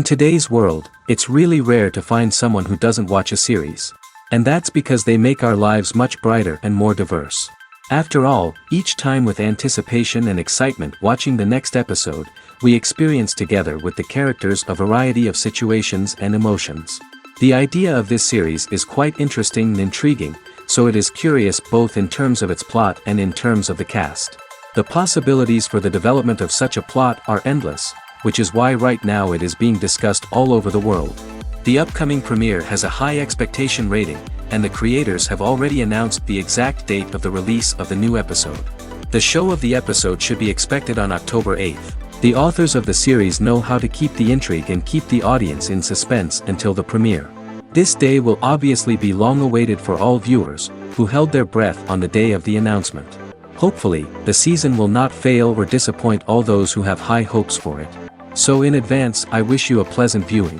In today's world, it's really rare to find someone who doesn't watch a series. And that's because they make our lives much brighter and more diverse. After all, each time with anticipation and excitement watching the next episode, we experience together with the characters a variety of situations and emotions. The idea of this series is quite interesting and intriguing, so it is curious both in terms of its plot and in terms of the cast. The possibilities for the development of such a plot are endless, which is why right now it is being discussed all over the world. The upcoming premiere has a high expectation rating, and the creators have already announced the exact date of the release of the new episode. The show of the episode should be expected on October 8th. The authors of the series know how to keep the intrigue and keep the audience in suspense until the premiere. This day will obviously be long awaited for all viewers, who held their breath on the day of the announcement. Hopefully, the season will not fail or disappoint all those who have high hopes for it. So in advance, I wish you a pleasant viewing.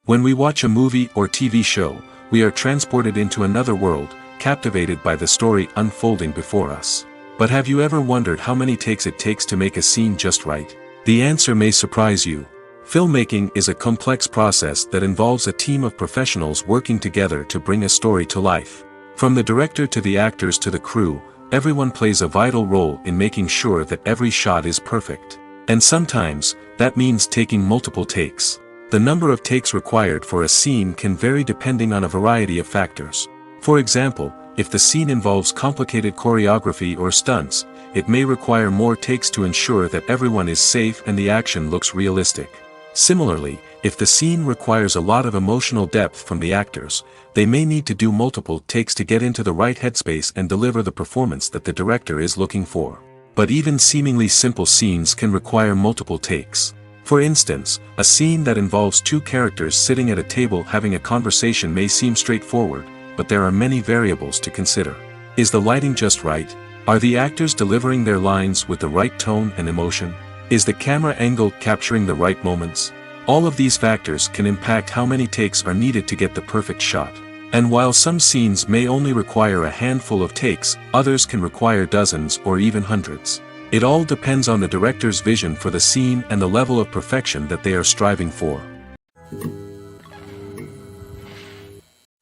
When we watch a movie or TV show, we are transported into another world, captivated by the story unfolding before us. But have you ever wondered how many takes it takes to make a scene just right? The answer may surprise you. Filmmaking is a complex process that involves a team of professionals working together to bring a story to life. From the director to the actors to the crew, everyone plays a vital role in making sure that every shot is perfect. And sometimes, that means taking multiple takes. The number of takes required for a scene can vary depending on a variety of factors. For example, if the scene involves complicated choreography or stunts, it may require more takes to ensure that everyone is safe and the action looks realistic. Similarly, if the scene requires a lot of emotional depth from the actors, they may need to do multiple takes to get into the right headspace and deliver the performance that the director is looking for. But even seemingly simple scenes can require multiple takes. For instance, a scene that involves two characters sitting at a table having a conversation may seem straightforward, but there are many variables to consider. Is the lighting just right? Are the actors delivering their lines with the right tone and emotion? Is the camera angle capturing the right moments? All of these factors can impact how many takes are needed to get the perfect shot. And while some scenes may only require a handful of takes, others can require dozens or even hundreds. It all depends on the director's vision for the scene and the level of perfection that they are striving for.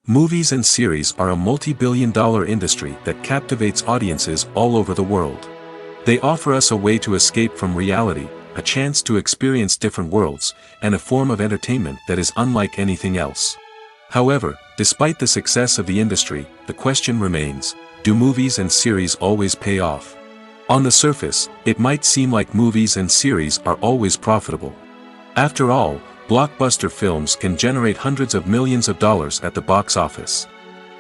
Movies and series are a multi-billion-dollar industry that captivates audiences all over the world. They offer us a way to escape from reality, a chance to experience different worlds, and a form of entertainment that is unlike anything else. However, despite the success of the industry, the question remains, do movies and series always pay off? On the surface, it might seem like movies and series are always profitable. After all, blockbuster films can generate hundreds of millions of dollars at the box office.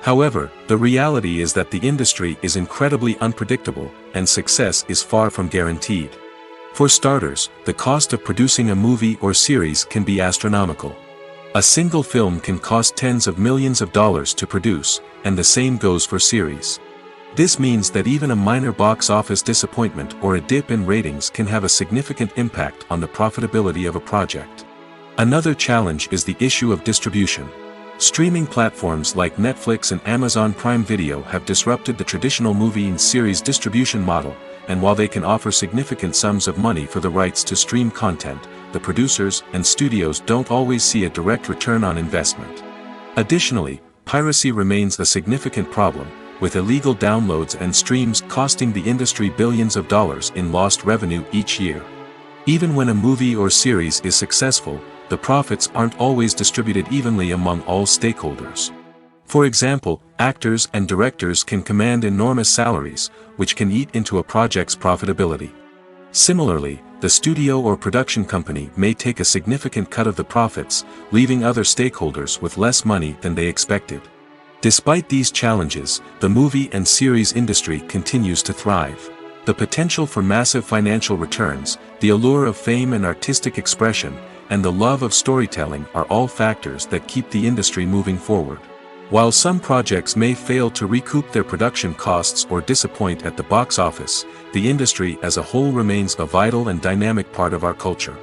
However, the reality is that the industry is incredibly unpredictable, and success is far from guaranteed. For starters, the cost of producing a movie or series can be astronomical. A single film can cost tens of millions of dollars to produce, and the same goes for series. This means that even a minor box office disappointment or a dip in ratings can have a significant impact on the profitability of a project. Another challenge is the issue of distribution. Streaming platforms like Netflix and Amazon Prime Video have disrupted the traditional movie and series distribution model, and while they can offer significant sums of money for the rights to stream content, the producers and studios don't always see a direct return on investment. Additionally, piracy remains a significant problem, with illegal downloads and streams costing the industry billions of dollars in lost revenue each year. Even when a movie or series is successful, the profits aren't always distributed evenly among all stakeholders. For example, actors and directors can command enormous salaries, which can eat into a project's profitability. Similarly, the studio or production company may take a significant cut of the profits, leaving other stakeholders with less money than they expected. Despite these challenges, the movie and series industry continues to thrive. The potential for massive financial returns, the allure of fame and artistic expression, and the love of storytelling are all factors that keep the industry moving forward. While some projects may fail to recoup their production costs or disappoint at the box office, the industry as a whole remains a vital and dynamic part of our culture.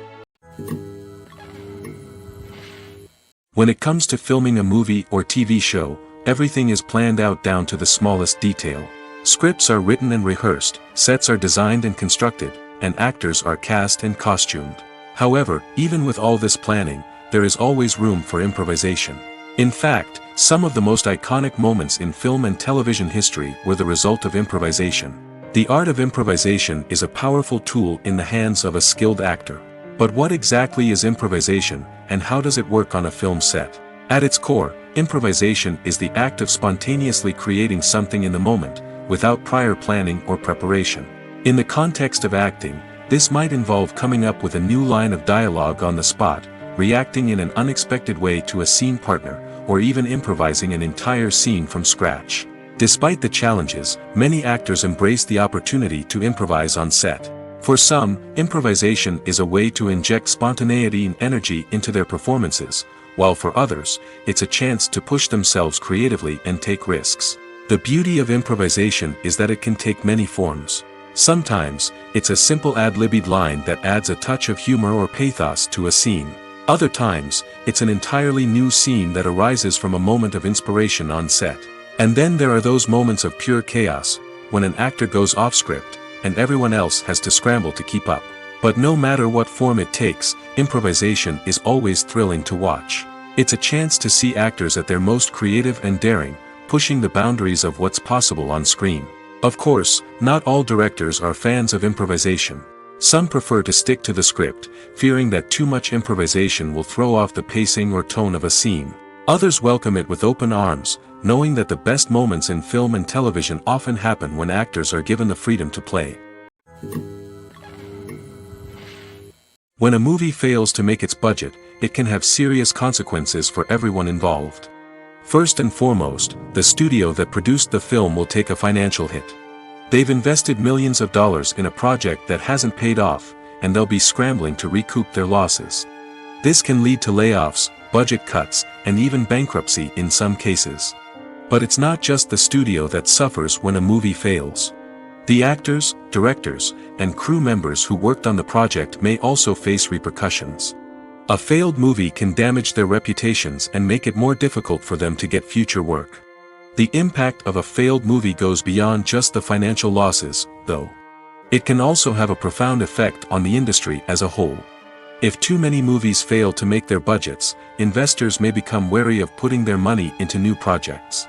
When it comes to filming a movie or TV show, everything is planned out down to the smallest detail. Scripts are written and rehearsed, sets are designed and constructed, and actors are cast and costumed. However, even with all this planning, there is always room for improvisation. In fact, some of the most iconic moments in film and television history were the result of improvisation. The art of improvisation is a powerful tool in the hands of a skilled actor. But what exactly is improvisation, and how does it work on a film set? At its core, improvisation is the act of spontaneously creating something in the moment, without prior planning or preparation. In the context of acting, this might involve coming up with a new line of dialogue on the spot, reacting in an unexpected way to a scene partner, or even improvising an entire scene from scratch. Despite the challenges, many actors embrace the opportunity to improvise on set. For some, improvisation is a way to inject spontaneity and energy into their performances, while for others, it's a chance to push themselves creatively and take risks. The beauty of improvisation is that it can take many forms. Sometimes, it's a simple ad-libbed line that adds a touch of humor or pathos to a scene. Other times, it's an entirely new scene that arises from a moment of inspiration on set. And then there are those moments of pure chaos, when an actor goes off script, and everyone else has to scramble to keep up. But no matter what form it takes, improvisation is always thrilling to watch. It's a chance to see actors at their most creative and daring, pushing the boundaries of what's possible on screen. Of course, not all directors are fans of improvisation. Some prefer to stick to the script, fearing that too much improvisation will throw off the pacing or tone of a scene. Others welcome it with open arms, knowing that the best moments in film and television often happen when actors are given the freedom to play. When a movie fails to make its budget, it can have serious consequences for everyone involved. First and foremost, the studio that produced the film will take a financial hit. They've invested millions of dollars in a project that hasn't paid off, and they'll be scrambling to recoup their losses. This can lead to layoffs, budget cuts, and even bankruptcy in some cases. But it's not just the studio that suffers when a movie fails. The actors, directors, and crew members who worked on the project may also face repercussions. A failed movie can damage their reputations and make it more difficult for them to get future work. The impact of a failed movie goes beyond just the financial losses, though. It can also have a profound effect on the industry as a whole. If too many movies fail to make their budgets, investors may become wary of putting their money into new projects.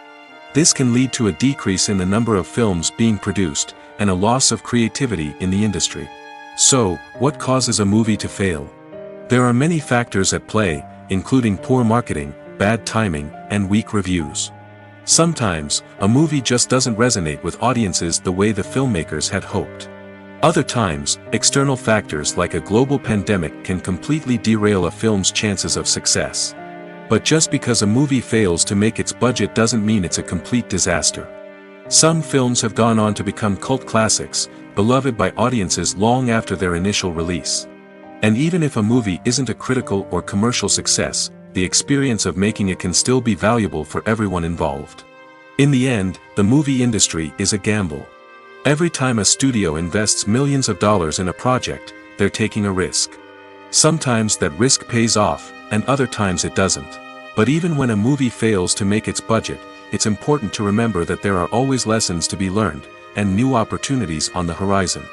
This can lead to a decrease in the number of films being produced, and a loss of creativity in the industry. So, what causes a movie to fail? There are many factors at play, including poor marketing, bad timing, and weak reviews. Sometimes, a movie just doesn't resonate with audiences the way the filmmakers had hoped. Other times, external factors like a global pandemic can completely derail a film's chances of success. But just because a movie fails to make its budget doesn't mean it's a complete disaster. Some films have gone on to become cult classics, beloved by audiences long after their initial release. And even if a movie isn't a critical or commercial success, the experience of making it can still be valuable for everyone involved. In the end, the movie industry is a gamble. Every time a studio invests millions of dollars in a project, they're taking a risk. Sometimes that risk pays off, and other times it doesn't. But even when a movie fails to make its budget, it's important to remember that there are always lessons to be learned, and new opportunities on the horizon.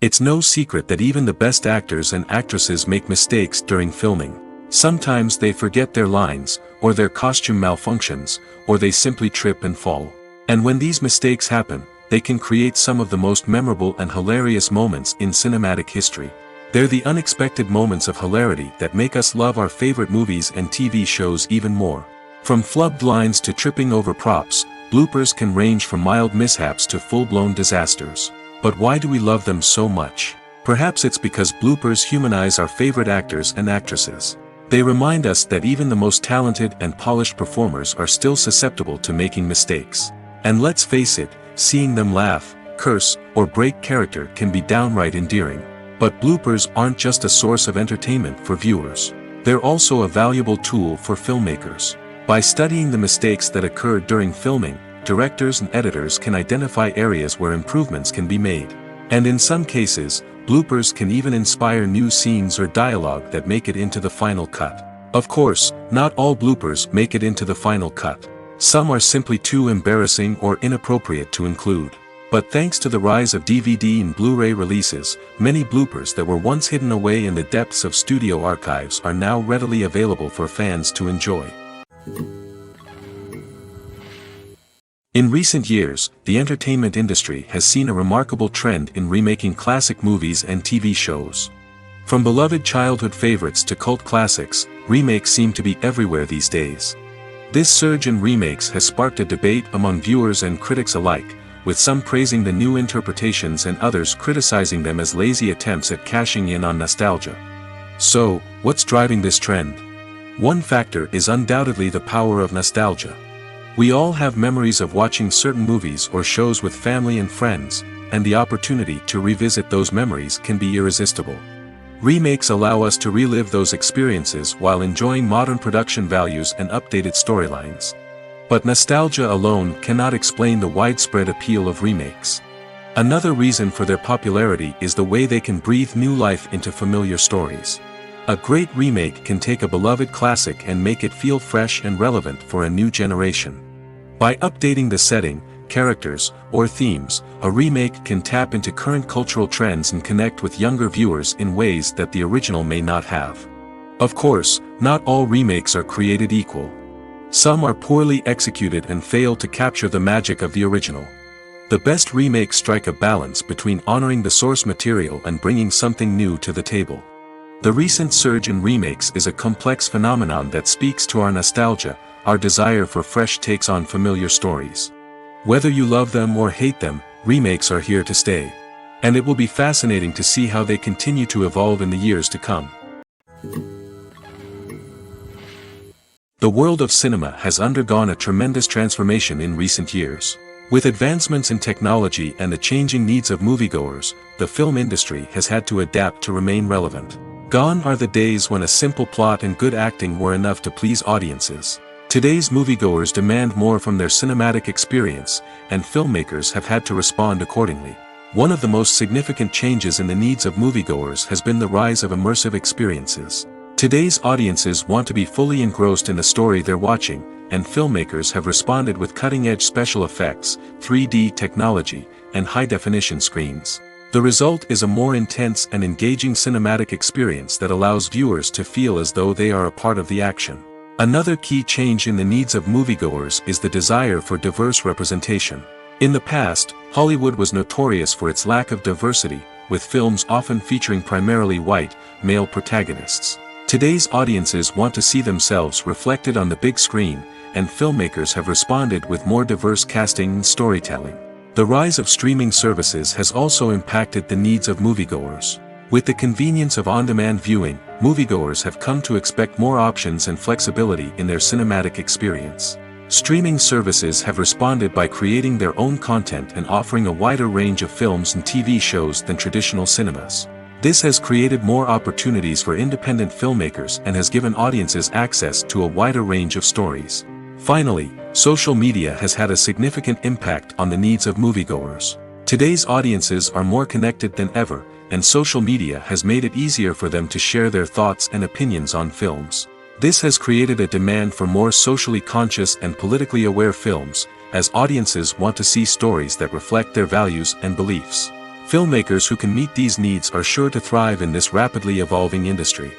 It's no secret that even the best actors and actresses make mistakes during filming. Sometimes they forget their lines, or their costume malfunctions, or they simply trip and fall. And when these mistakes happen, they can create some of the most memorable and hilarious moments in cinematic history. They're the unexpected moments of hilarity that make us love our favorite movies and TV shows even more. From flubbed lines to tripping over props, bloopers can range from mild mishaps to full-blown disasters. But why do we love them so much? Perhaps it's because bloopers humanize our favorite actors and actresses. They remind us that even the most talented and polished performers are still susceptible to making mistakes. And let's face it, seeing them laugh, curse, or break character can be downright endearing. But bloopers aren't just a source of entertainment for viewers. They're also a valuable tool for filmmakers. By studying the mistakes that occurred during filming, directors and editors can identify areas where improvements can be made. And in some cases, bloopers can even inspire new scenes or dialogue that make it into the final cut. Of course, not all bloopers make it into the final cut. Some are simply too embarrassing or inappropriate to include. But thanks to the rise of DVD and Blu-ray releases, many bloopers that were once hidden away in the depths of studio archives are now readily available for fans to enjoy. In recent years, the entertainment industry has seen a remarkable trend in remaking classic movies and TV shows. From beloved childhood favorites to cult classics, remakes seem to be everywhere these days. This surge in remakes has sparked a debate among viewers and critics alike, with some praising the new interpretations and others criticizing them as lazy attempts at cashing in on nostalgia. So, what's driving this trend? One factor is undoubtedly the power of nostalgia. We all have memories of watching certain movies or shows with family and friends, and the opportunity to revisit those memories can be irresistible. Remakes allow us to relive those experiences while enjoying modern production values and updated storylines. But nostalgia alone cannot explain the widespread appeal of remakes. Another reason for their popularity is the way they can breathe new life into familiar stories. A great remake can take a beloved classic and make it feel fresh and relevant for a new generation. By updating the setting, characters, or themes, a remake can tap into current cultural trends and connect with younger viewers in ways that the original may not have. Of course, not all remakes are created equal. Some are poorly executed and fail to capture the magic of the original. The best remakes strike a balance between honoring the source material and bringing something new to the table. The recent surge in remakes is a complex phenomenon that speaks to our nostalgia, our desire for fresh takes on familiar stories. Whether you love them or hate them, remakes are here to stay. And it will be fascinating to see how they continue to evolve in the years to come. The world of cinema has undergone a tremendous transformation in recent years. With advancements in technology and the changing needs of moviegoers, the film industry has had to adapt to remain relevant. Gone are the days when a simple plot and good acting were enough to please audiences. Today's moviegoers demand more from their cinematic experience, and filmmakers have had to respond accordingly. One of the most significant changes in the needs of moviegoers has been the rise of immersive experiences. Today's audiences want to be fully engrossed in the story they're watching, and filmmakers have responded with cutting-edge special effects, 3D technology, and high-definition screens. The result is a more intense and engaging cinematic experience that allows viewers to feel as though they are a part of the action. Another key change in the needs of moviegoers is the desire for diverse representation. In the past, Hollywood was notorious for its lack of diversity, with films often featuring primarily white, male protagonists. Today's audiences want to see themselves reflected on the big screen, and filmmakers have responded with more diverse casting and storytelling. The rise of streaming services has also impacted the needs of moviegoers. With the convenience of on-demand viewing, moviegoers have come to expect more options and flexibility in their cinematic experience. Streaming services have responded by creating their own content and offering a wider range of films and TV shows than traditional cinemas. This has created more opportunities for independent filmmakers and has given audiences access to a wider range of stories. Finally, social media has had a significant impact on the needs of moviegoers. Today's audiences are more connected than ever, and social media has made it easier for them to share their thoughts and opinions on films. This has created a demand for more socially conscious and politically aware films, as audiences want to see stories that reflect their values and beliefs. Filmmakers who can meet these needs are sure to thrive in this rapidly evolving industry.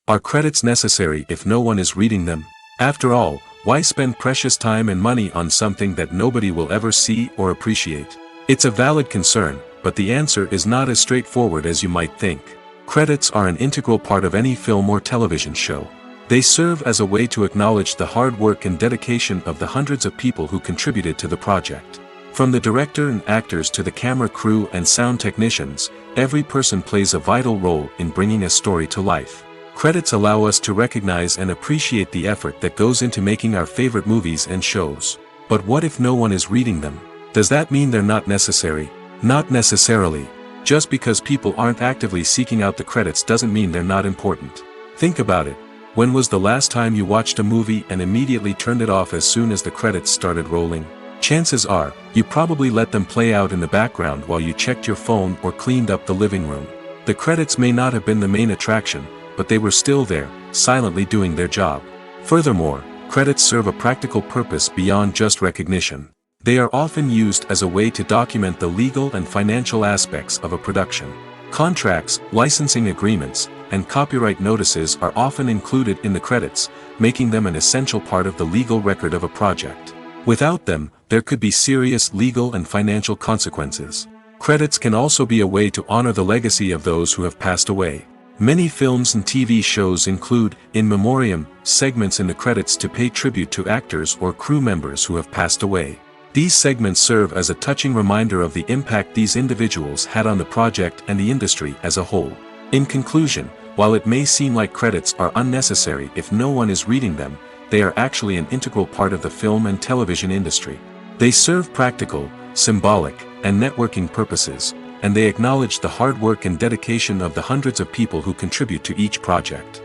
Are credits necessary if no one is reading them? After all, why spend precious time and money on something that nobody will ever see or appreciate? It's a valid concern, but the answer is not as straightforward as you might think. Credits are an integral part of any film or television show. They serve as a way to acknowledge the hard work and dedication of the hundreds of people who contributed to the project. From the director and actors to the camera crew and sound technicians, every person plays a vital role in bringing a story to life. Credits allow us to recognize and appreciate the effort that goes into making our favorite movies and shows. But what if no one is reading them? Does that mean they're not necessary? Not necessarily. Just because people aren't actively seeking out the credits doesn't mean they're not important. Think about it. When was the last time you watched a movie and immediately turned it off as soon as the credits started rolling? Chances are, you probably let them play out in the background while you checked your phone or cleaned up the living room. The credits may not have been the main attraction, but they were still there, silently doing their job. Furthermore, credits serve a practical purpose beyond just recognition. They are often used as a way to document the legal and financial aspects of a production. Contracts, licensing agreements, and copyright notices are often included in the credits, making them an essential part of the legal record of a project. Without them, there could be serious legal and financial consequences. Credits can also be a way to honor the legacy of those who have passed away. Many films and TV shows include, in memoriam, segments in the credits to pay tribute to actors or crew members who have passed away. These segments serve as a touching reminder of the impact these individuals had on the project and the industry as a whole. In conclusion, while it may seem like credits are unnecessary if no one is reading them, they are actually an integral part of the film and television industry. They serve practical, symbolic, and networking purposes, and they acknowledge the hard work and dedication of the hundreds of people who contribute to each project.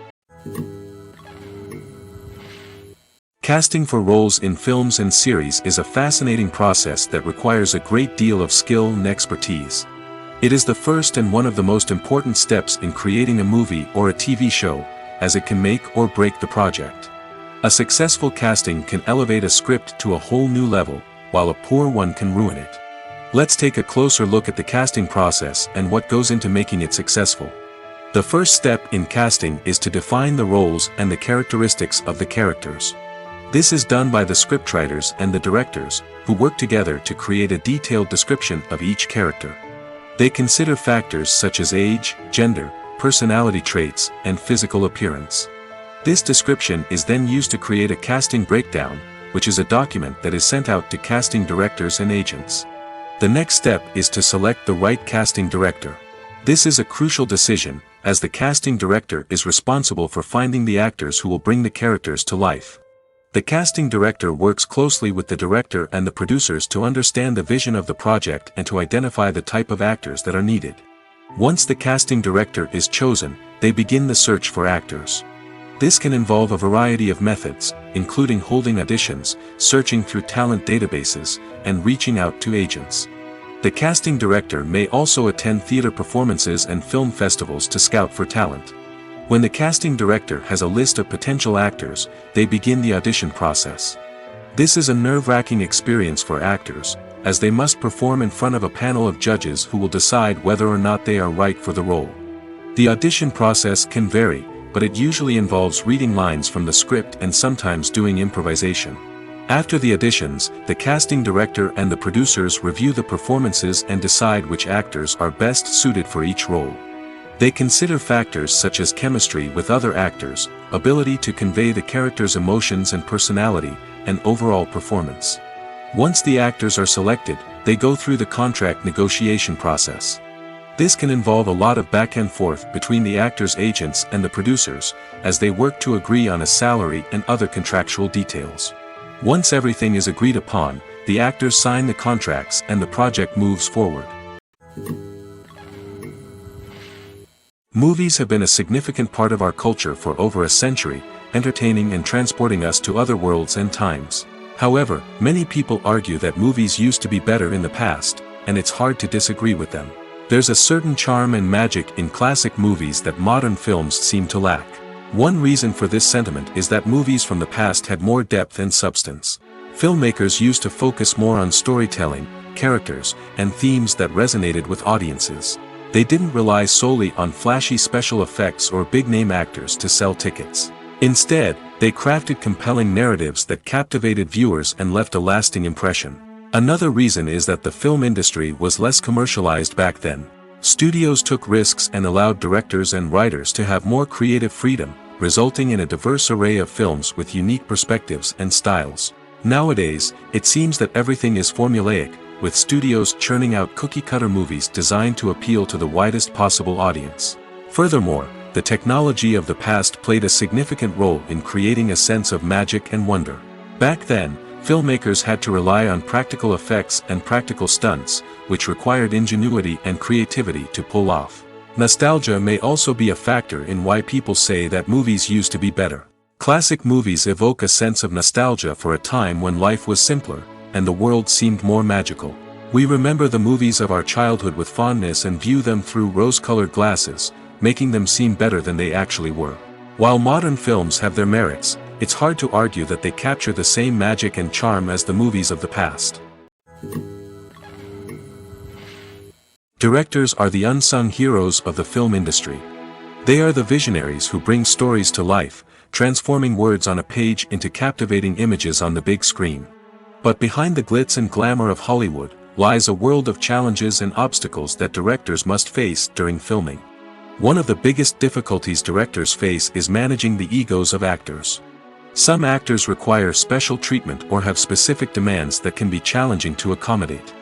Casting for roles in films and series is a fascinating process that requires a great deal of skill and expertise. It is the first and one of the most important steps in creating a movie or a TV show, as it can make or break the project. A successful casting can elevate a script to a whole new level, while a poor one can ruin it. Let's take a closer look at the casting process and what goes into making it successful. The first step in casting is to define the roles and the characteristics of the characters. This is done by the scriptwriters and the directors, who work together to create a detailed description of each character. They consider factors such as age, gender, personality traits, and physical appearance. This description is then used to create a casting breakdown, which is a document that is sent out to casting directors and agents. The next step is to select the right casting director. This is a crucial decision, as the casting director is responsible for finding the actors who will bring the characters to life. The casting director works closely with the director and the producers to understand the vision of the project and to identify the type of actors that are needed. Once the casting director is chosen, they begin the search for actors. This can involve a variety of methods, including holding auditions, searching through talent databases, and reaching out to agents. The casting director may also attend theater performances and film festivals to scout for talent. When the casting director has a list of potential actors, they begin the audition process. This is a nerve-wracking experience for actors, as they must perform in front of a panel of judges who will decide whether or not they are right for the role. The audition process can vary, but it usually involves reading lines from the script and sometimes doing improvisation. After the auditions, the casting director and the producers review the performances and decide which actors are best suited for each role. They consider factors such as chemistry with other actors, ability to convey the character's emotions and personality, and overall performance. Once the actors are selected, they go through the contract negotiation process. This can involve a lot of back and forth between the actors' agents and the producers, as they work to agree on a salary and other contractual details. Once everything is agreed upon, the actors sign the contracts and the project moves forward. Movies have been a significant part of our culture for over a century, entertaining and transporting us to other worlds and times. However, many people argue that movies used to be better in the past, and it's hard to disagree with them. There's a certain charm and magic in classic movies that modern films seem to lack. One reason for this sentiment is that movies from the past had more depth and substance. Filmmakers used to focus more on storytelling, characters, and themes that resonated with audiences. They didn't rely solely on flashy special effects or big-name actors to sell tickets. Instead, they crafted compelling narratives that captivated viewers and left a lasting impression. Another reason is that the film industry was less commercialized back then. Studios took risks and allowed directors and writers to have more creative freedom, resulting in a diverse array of films with unique perspectives and styles. Nowadays, it seems that everything is formulaic, with studios churning out cookie-cutter movies designed to appeal to the widest possible audience. Furthermore, the technology of the past played a significant role in creating a sense of magic and wonder. Back then, filmmakers had to rely on practical effects and practical stunts, which required ingenuity and creativity to pull off. Nostalgia may also be a factor in why people say that movies used to be better. Classic movies evoke a sense of nostalgia for a time when life was simpler, and the world seemed more magical. We remember the movies of our childhood with fondness and view them through rose-colored glasses, making them seem better than they actually were. While modern films have their merits, it's hard to argue that they capture the same magic and charm as the movies of the past. Directors are the unsung heroes of the film industry. They are the visionaries who bring stories to life, transforming words on a page into captivating images on the big screen. But behind the glitz and glamour of Hollywood, lies a world of challenges and obstacles that directors must face during filming. One of the biggest difficulties directors face is managing the egos of actors. Some actors require special treatment or have specific demands that can be challenging to accommodate.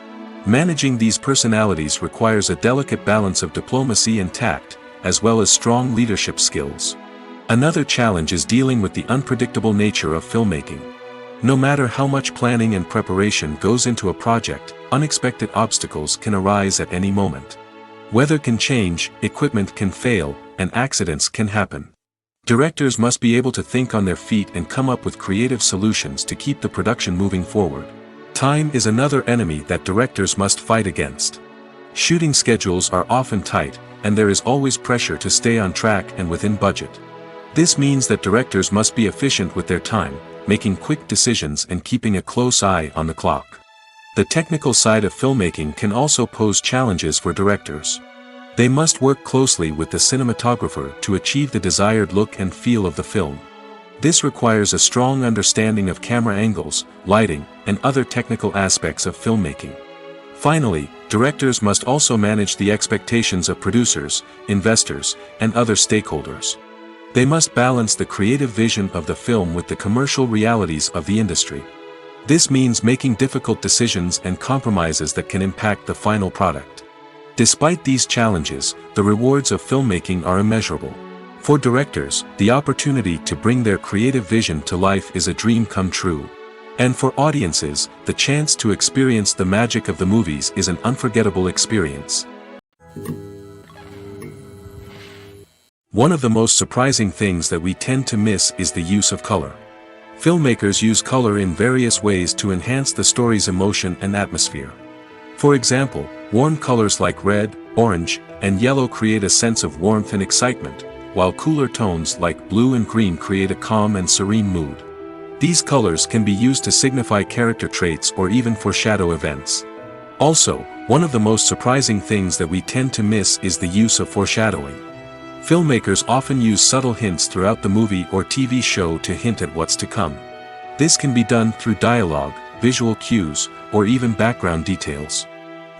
Managing these personalities requires a delicate balance of diplomacy and tact, as well as strong leadership skills. Another challenge is dealing with the unpredictable nature of filmmaking. No matter how much planning and preparation goes into a project, unexpected obstacles can arise at any moment. Weather can change, equipment can fail, and accidents can happen. Directors must be able to think on their feet and come up with creative solutions to keep the production moving forward. Time is another enemy that directors must fight against. Shooting schedules are often tight, and there is always pressure to stay on track and within budget. This means that directors must be efficient with their time, making quick decisions and keeping a close eye on the clock. The technical side of filmmaking can also pose challenges for directors. They must work closely with the cinematographer to achieve the desired look and feel of the film. This requires a strong understanding of camera angles, lighting, and other technical aspects of filmmaking. Finally, directors must also manage the expectations of producers, investors, and other stakeholders. They must balance the creative vision of the film with the commercial realities of the industry. This means making difficult decisions and compromises that can impact the final product. Despite these challenges, the rewards of filmmaking are immeasurable. For directors, the opportunity to bring their creative vision to life is a dream come true. And for audiences, the chance to experience the magic of the movies is an unforgettable experience. One of the most surprising things that we tend to miss is the use of color. Filmmakers use color in various ways to enhance the story's emotion and atmosphere. For example, warm colors like red, orange, and yellow create a sense of warmth and excitement, while cooler tones like blue and green create a calm and serene mood. These colors can be used to signify character traits or even foreshadow events. Also, one of the most surprising things that we tend to miss is the use of foreshadowing. Filmmakers often use subtle hints throughout the movie or TV show to hint at what's to come. This can be done through dialogue, visual cues, or even background details.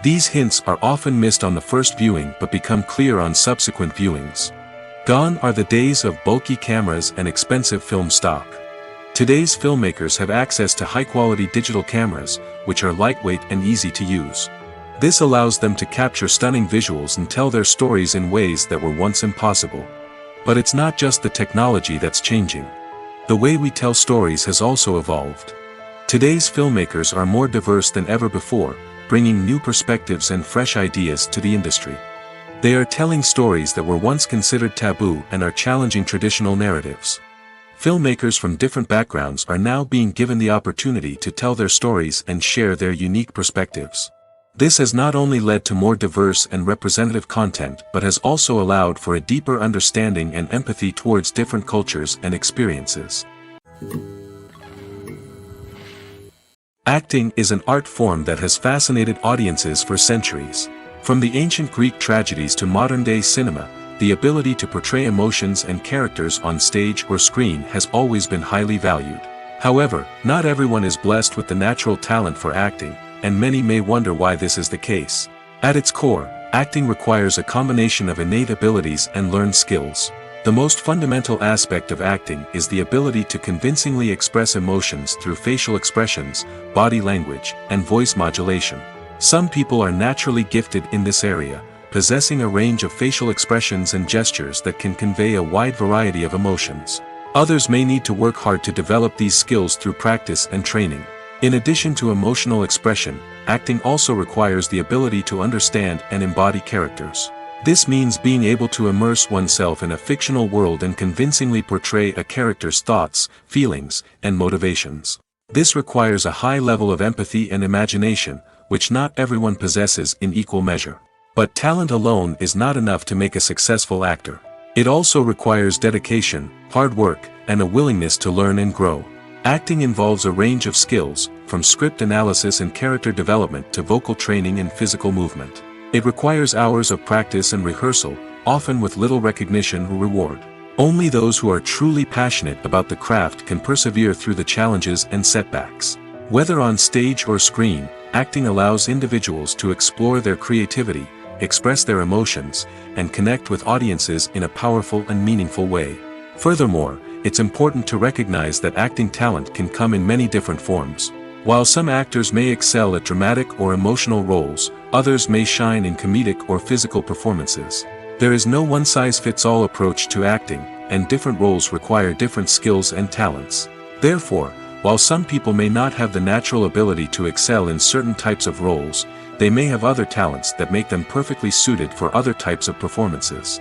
These hints are often missed on the first viewing but become clear on subsequent viewings. Gone are the days of bulky cameras and expensive film stock. Today's filmmakers have access to high-quality digital cameras, which are lightweight and easy to use. This allows them to capture stunning visuals and tell their stories in ways that were once impossible. But it's not just the technology that's changing. The way we tell stories has also evolved. Today's filmmakers are more diverse than ever before, bringing new perspectives and fresh ideas to the industry. They are telling stories that were once considered taboo and are challenging traditional narratives. Filmmakers from different backgrounds are now being given the opportunity to tell their stories and share their unique perspectives. This has not only led to more diverse and representative content but has also allowed for a deeper understanding and empathy towards different cultures and experiences. Acting is an art form that has fascinated audiences for centuries. From the ancient Greek tragedies to modern-day cinema, the ability to portray emotions and characters on stage or screen has always been highly valued. However, not everyone is blessed with the natural talent for acting, and many may wonder why this is the case. At its core, acting requires a combination of innate abilities and learned skills. The most fundamental aspect of acting is the ability to convincingly express emotions through facial expressions, body language, and voice modulation. Some people are naturally gifted in this area, possessing a range of facial expressions and gestures that can convey a wide variety of emotions. Others may need to work hard to develop these skills through practice and training. In addition to emotional expression, acting also requires the ability to understand and embody characters. This means being able to immerse oneself in a fictional world and convincingly portray a character's thoughts, feelings, and motivations. This requires a high level of empathy and imagination, which not everyone possesses in equal measure. But talent alone is not enough to make a successful actor. It also requires dedication, hard work, and a willingness to learn and grow. Acting involves a range of skills, from script analysis and character development to vocal training and physical movement. It requires hours of practice and rehearsal, often with little recognition or reward. Only those who are truly passionate about the craft can persevere through the challenges and setbacks. Whether on stage or screen, acting allows individuals to explore their creativity, express their emotions, and connect with audiences in a powerful and meaningful way. Furthermore, it's important to recognize that acting talent can come in many different forms. While some actors may excel at dramatic or emotional roles, others may shine in comedic or physical performances. There is no one-size-fits-all approach to acting, and different roles require different skills and talents. Therefore, while some people may not have the natural ability to excel in certain types of roles, they may have other talents that make them perfectly suited for other types of performances.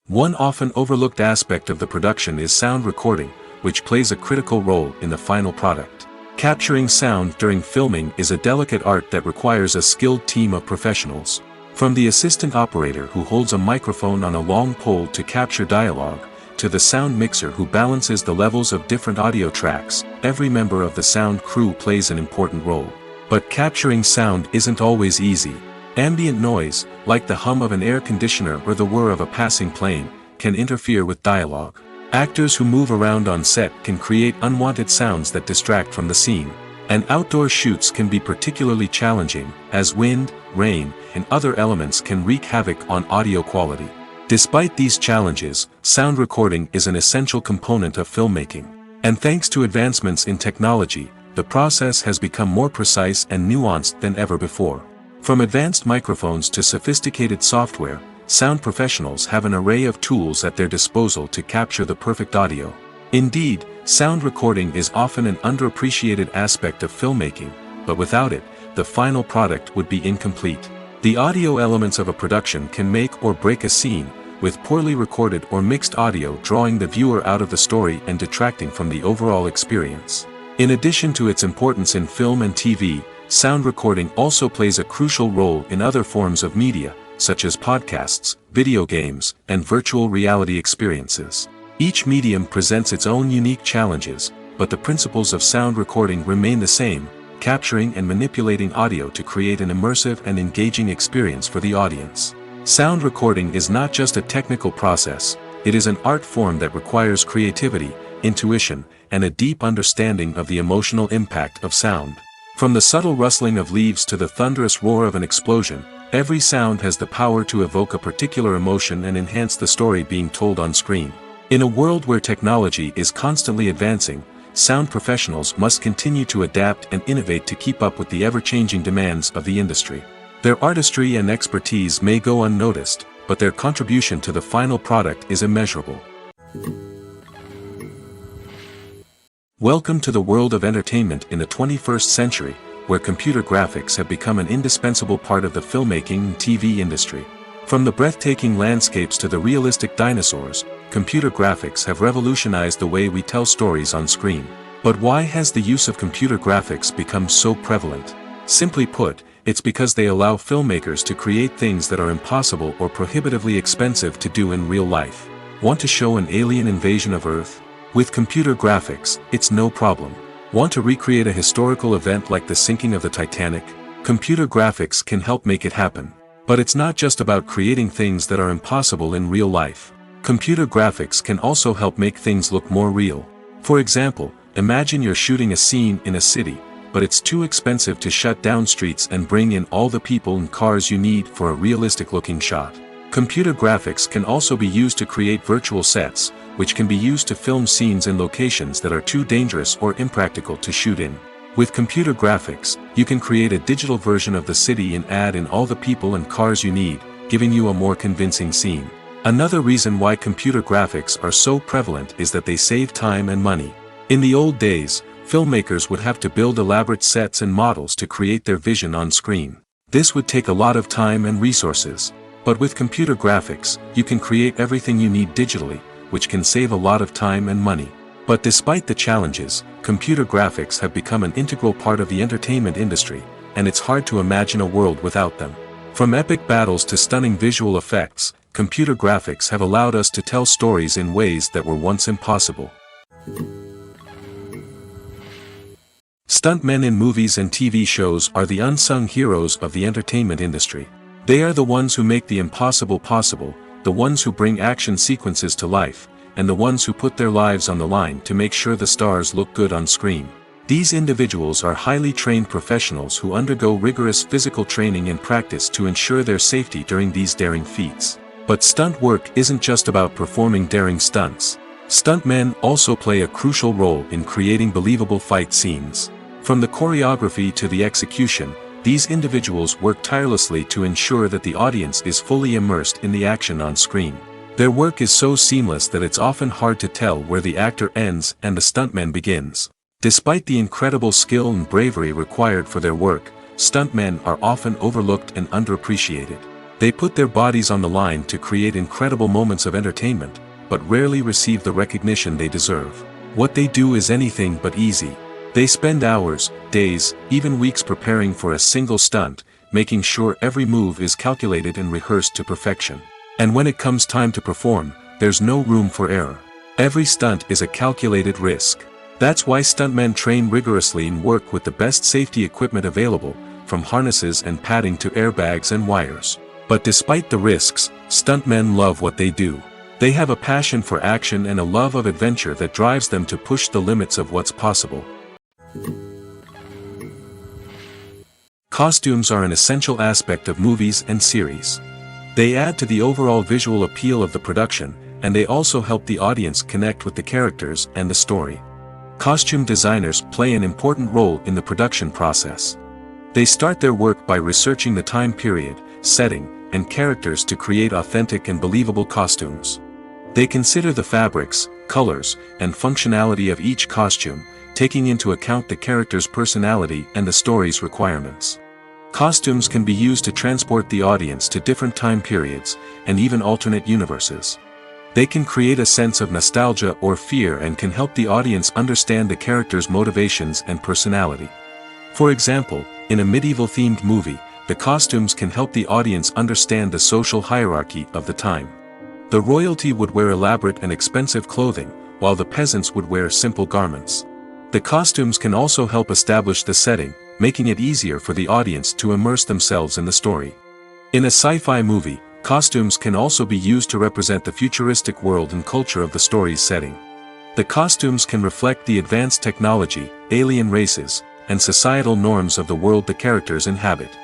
One often overlooked aspect of the production is sound recording, which plays a critical role in the final product. Capturing sound during filming is a delicate art that requires a skilled team of professionals. From the assistant operator who holds a microphone on a long pole to capture dialogue, to the sound mixer who balances the levels of different audio tracks, every member of the sound crew plays an important role. But capturing sound isn't always easy. Ambient noise, like the hum of an air conditioner or the whir of a passing plane, can interfere with dialogue. Actors who move around on set can create unwanted sounds that distract from the scene. And outdoor shoots can be particularly challenging, as wind, rain, and other elements can wreak havoc on audio quality. Despite these challenges, sound recording is an essential component of filmmaking. And thanks to advancements in technology, the process has become more precise and nuanced than ever before. From advanced microphones to sophisticated software, sound professionals have an array of tools at their disposal to capture the perfect audio. Indeed, sound recording is often an underappreciated aspect of filmmaking, but without it, the final product would be incomplete. The audio elements of a production can make or break a scene, with poorly recorded or mixed audio drawing the viewer out of the story and detracting from the overall experience. In addition to its importance in film and TV, sound recording also plays a crucial role in other forms of media, such as podcasts, video games, and virtual reality experiences. Each medium presents its own unique challenges, but the principles of sound recording remain the same, capturing and manipulating audio to create an immersive and engaging experience for the audience. Sound recording is not just a technical process, it is an art form that requires creativity, intuition, and a deep understanding of the emotional impact of sound. From the subtle rustling of leaves to the thunderous roar of an explosion, every sound has the power to evoke a particular emotion and enhance the story being told on screen. In a world where technology is constantly advancing, sound professionals must continue to adapt and innovate to keep up with the ever-changing demands of the industry. Their artistry and expertise may go unnoticed, but their contribution to the final product is immeasurable. Welcome to the world of entertainment in the 21st century, where computer graphics have become an indispensable part of the filmmaking and TV industry. From the breathtaking landscapes to the realistic dinosaurs, computer graphics have revolutionized the way we tell stories on screen. But why has the use of computer graphics become so prevalent? Simply put, it's because they allow filmmakers to create things that are impossible or prohibitively expensive to do in real life. Want to show an alien invasion of Earth? With computer graphics, it's no problem. Want to recreate a historical event like the sinking of the Titanic? Computer graphics can help make it happen. But it's not just about creating things that are impossible in real life. Computer graphics can also help make things look more real. For example, imagine you're shooting a scene in a city, but it's too expensive to shut down streets and bring in all the people and cars you need for a realistic-looking shot. Computer graphics can also be used to create virtual sets, which can be used to film scenes in locations that are too dangerous or impractical to shoot in. With computer graphics, you can create a digital version of the city and add in all the people and cars you need, giving you a more convincing scene. Another reason why computer graphics are so prevalent is that they save time and money. In the old days, filmmakers would have to build elaborate sets and models to create their vision on screen. This would take a lot of time and resources. But with computer graphics, you can create everything you need digitally, which can save a lot of time and money. But despite the challenges, computer graphics have become an integral part of the entertainment industry, and it's hard to imagine a world without them. From epic battles to stunning visual effects, computer graphics have allowed us to tell stories in ways that were once impossible. Stuntmen in movies and TV shows are the unsung heroes of the entertainment industry. They are the ones who make the impossible possible, the ones who bring action sequences to life, and the ones who put their lives on the line to make sure the stars look good on screen. These individuals are highly trained professionals who undergo rigorous physical training and practice to ensure their safety during these daring feats. But stunt work isn't just about performing daring stunts. Stuntmen also play a crucial role in creating believable fight scenes. From the choreography to the execution, these individuals work tirelessly to ensure that the audience is fully immersed in the action on screen. Their work is so seamless that it's often hard to tell where the actor ends and the stuntman begins. Despite the incredible skill and bravery required for their work, stuntmen are often overlooked and underappreciated. They put their bodies on the line to create incredible moments of entertainment, but rarely receive the recognition they deserve. What they do is anything but easy. They spend hours, days, even weeks preparing for a single stunt, making sure every move is calculated and rehearsed to perfection. And when it comes time to perform, there's no room for error. Every stunt is a calculated risk. That's why stuntmen train rigorously and work with the best safety equipment available, from harnesses and padding to airbags and wires. But despite the risks, stuntmen love what they do. They have a passion for action and a love of adventure that drives them to push the limits of what's possible. Costumes are an essential aspect of movies and series. They add to the overall visual appeal of the production, and they also help the audience connect with the characters and the story. Costume designers play an important role in the production process. They start their work by researching the time period, setting, and characters to create authentic and believable costumes. They consider the fabrics, colors, and functionality of each costume, taking into account the character's personality and the story's requirements. Costumes can be used to transport the audience to different time periods, and even alternate universes. They can create a sense of nostalgia or fear and can help the audience understand the character's motivations and personality. For example, in a medieval-themed movie, the costumes can help the audience understand the social hierarchy of the time. The royalty would wear elaborate and expensive clothing, while the peasants would wear simple garments. The costumes can also help establish the setting, making it easier for the audience to immerse themselves in the story. In a sci-fi movie, costumes can also be used to represent the futuristic world and culture of the story's setting. The costumes can reflect the advanced technology, alien races, and societal norms of the world the characters inhabit.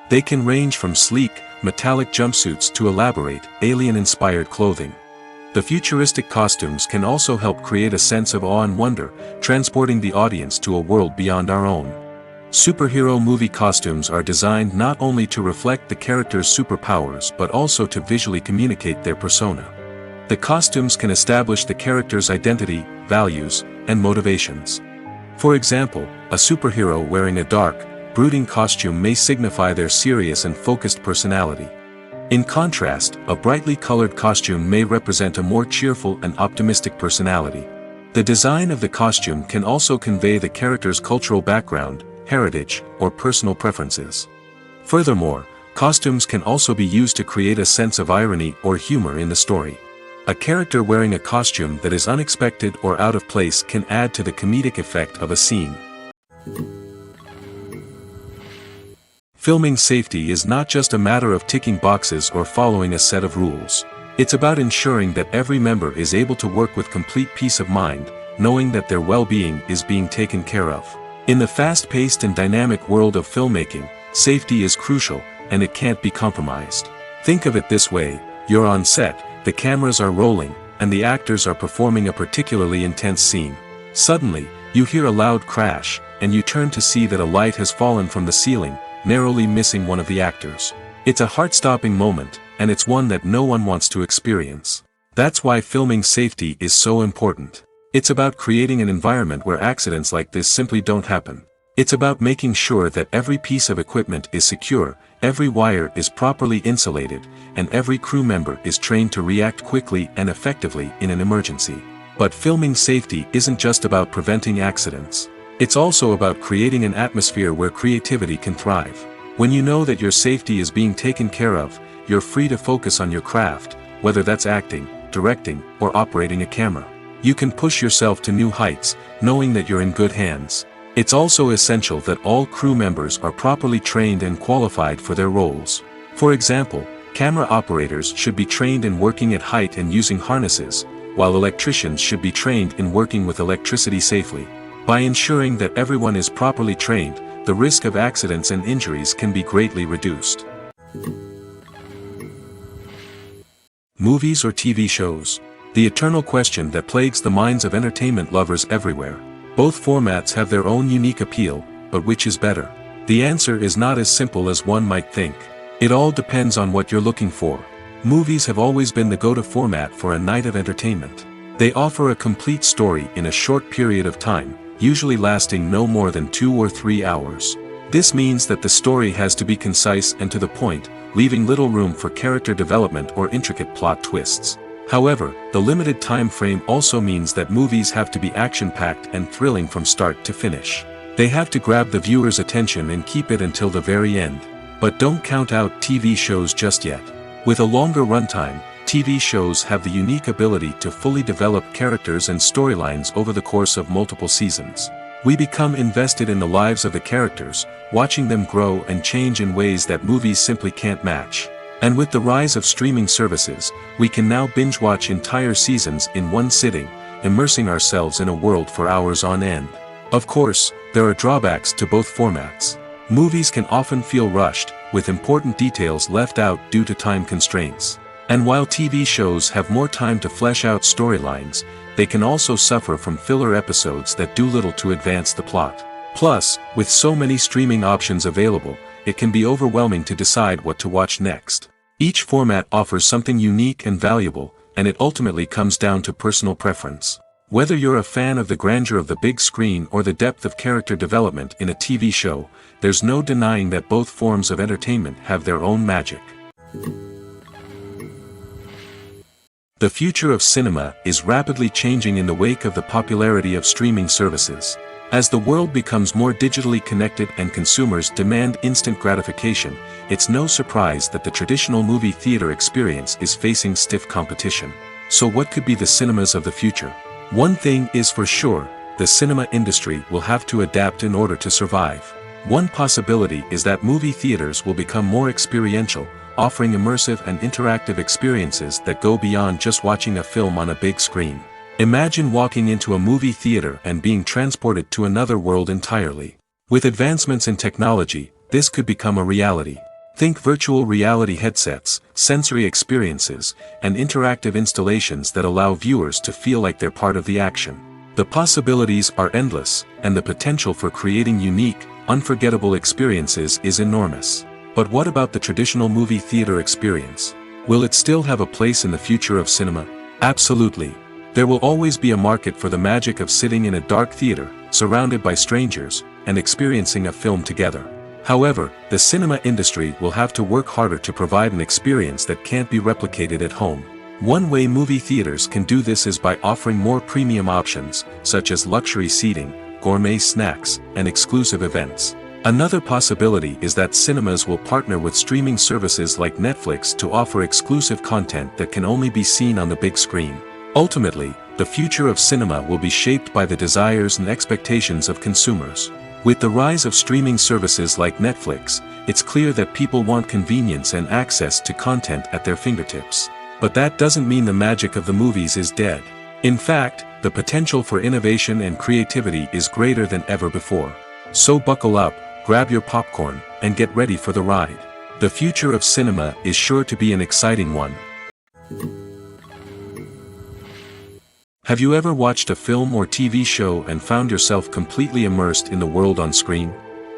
They can range from sleek, metallic jumpsuits to elaborate, alien-inspired clothing. The futuristic costumes can also help create a sense of awe and wonder, transporting the audience to a world beyond our own. Superhero movie costumes are designed not only to reflect the character's superpowers but also to visually communicate their persona. The costumes can establish the character's identity, values, and motivations. For example, a superhero wearing a dark, brooding costume may signify their serious and focused personality. In contrast, a brightly colored costume may represent a more cheerful and optimistic personality. The design of the costume can also convey the character's cultural background, heritage, or personal preferences. Furthermore, costumes can also be used to create a sense of irony or humor in the story. A character wearing a costume that is unexpected or out of place can add to the comedic effect of a scene. Filming safety is not just a matter of ticking boxes or following a set of rules. It's about ensuring that every member is able to work with complete peace of mind, knowing that their well-being is being taken care of. In the fast-paced and dynamic world of filmmaking, safety is crucial, and it can't be compromised. Think of it this way: you're on set, the cameras are rolling, and the actors are performing a particularly intense scene. Suddenly, you hear a loud crash, and you turn to see that a light has fallen from the ceiling, narrowly missing one of the actors. It's a heart-stopping moment, and it's one that no one wants to experience. That's why filming safety is so important. It's about creating an environment where accidents like this simply don't happen. It's about making sure that every piece of equipment is secure, every wire is properly insulated, and every crew member is trained to react quickly and effectively in an emergency. But filming safety isn't just about preventing accidents. It's also about creating an atmosphere where creativity can thrive. When you know that your safety is being taken care of, you're free to focus on your craft, whether that's acting, directing, or operating a camera. You can push yourself to new heights, knowing that you're in good hands. It's also essential that all crew members are properly trained and qualified for their roles. For example, camera operators should be trained in working at height and using harnesses, while electricians should be trained in working with electricity safely. By ensuring that everyone is properly trained, the risk of accidents and injuries can be greatly reduced. Movies or TV shows? The eternal question that plagues the minds of entertainment lovers everywhere. Both formats have their own unique appeal, but which is better? The answer is not as simple as one might think. It all depends on what you're looking for. Movies have always been the go-to format for a night of entertainment. They offer a complete story in a short period of time, usually lasting no more than 2 or 3 hours. This means that the story has to be concise and to the point, leaving little room for character development or intricate plot twists. However, the limited time frame also means that movies have to be action-packed and thrilling from start to finish. They have to grab the viewer's attention and keep it until the very end. But don't count out TV shows just yet. With a longer runtime, TV shows have the unique ability to fully develop characters and storylines over the course of multiple seasons. We become invested in the lives of the characters, watching them grow and change in ways that movies simply can't match. And with the rise of streaming services, we can now binge-watch entire seasons in one sitting, immersing ourselves in a world for hours on end. Of course, there are drawbacks to both formats. Movies can often feel rushed, with important details left out due to time constraints. And while TV shows have more time to flesh out storylines, they can also suffer from filler episodes that do little to advance the plot. Plus, with so many streaming options available, it can be overwhelming to decide what to watch next. Each format offers something unique and valuable, and it ultimately comes down to personal preference. Whether you're a fan of the grandeur of the big screen or the depth of character development in a TV show, there's no denying that both forms of entertainment have their own magic. The future of cinema is rapidly changing in the wake of the popularity of streaming services. As the world becomes more digitally connected and consumers demand instant gratification, it's no surprise that the traditional movie theater experience is facing stiff competition. So what could be the cinemas of the future? One thing is for sure, the cinema industry will have to adapt in order to survive. One possibility is that movie theaters will become more experiential, offering immersive and interactive experiences that go beyond just watching a film on a big screen. Imagine walking into a movie theater and being transported to another world entirely. With advancements in technology, this could become a reality. Think virtual reality headsets, sensory experiences, and interactive installations that allow viewers to feel like they're part of the action. The possibilities are endless, and the potential for creating unique, unforgettable experiences is enormous. But what about the traditional movie theater experience? Will it still have a place in the future of cinema? Absolutely. There will always be a market for the magic of sitting in a dark theater, surrounded by strangers, and experiencing a film together. However, the cinema industry will have to work harder to provide an experience that can't be replicated at home. One way movie theaters can do this is by offering more premium options, such as luxury seating, gourmet snacks, and exclusive events. Another possibility is that cinemas will partner with streaming services like Netflix to offer exclusive content that can only be seen on the big screen. Ultimately, the future of cinema will be shaped by the desires and expectations of consumers. With the rise of streaming services like Netflix, it's clear that people want convenience and access to content at their fingertips. But that doesn't mean the magic of the movies is dead. In fact, the potential for innovation and creativity is greater than ever before. So buckle up, grab your popcorn, and get ready for the ride. The future of cinema is sure to be an exciting one. Have you ever watched a film or TV show and found yourself completely immersed in the world on screen?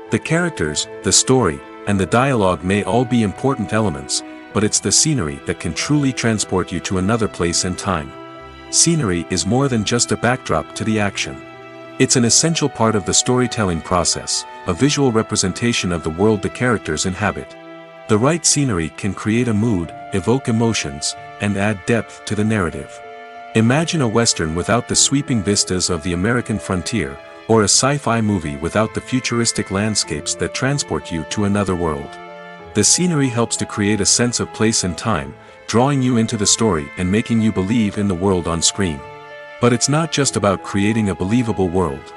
The characters, the story, and the dialogue may all be important elements, but it's the scenery that can truly transport you to another place and time. Scenery is more than just a backdrop to the action. It's an essential part of the storytelling process, a visual representation of the world the characters inhabit. The right scenery can create a mood, evoke emotions, and add depth to the narrative. Imagine a Western without the sweeping vistas of the American frontier, or a sci-fi movie without the futuristic landscapes that transport you to another world. The scenery helps to create a sense of place and time, drawing you into the story and making you believe in the world on screen. But it's not just about creating a believable world.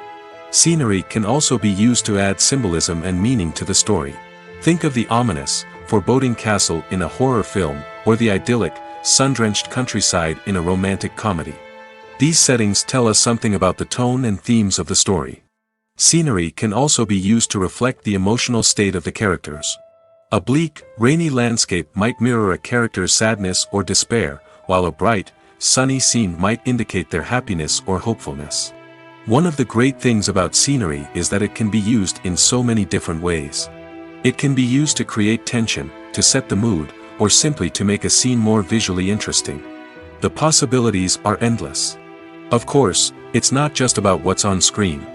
Scenery can also be used to add symbolism and meaning to the story. Think of the ominous, foreboding castle in a horror film, or the idyllic, sun-drenched countryside in a romantic comedy. These settings tell us something about the tone and themes of the story. Scenery can also be used to reflect the emotional state of the characters. A bleak, rainy landscape might mirror a character's sadness or despair, while a bright, sunny scene might indicate their happiness or hopefulness. One of the great things about scenery is that it can be used in so many different ways. It can be used to create tension, to set the mood, or simply to make a scene more visually interesting. The possibilities are endless. Of course, it's not just about what's on screen.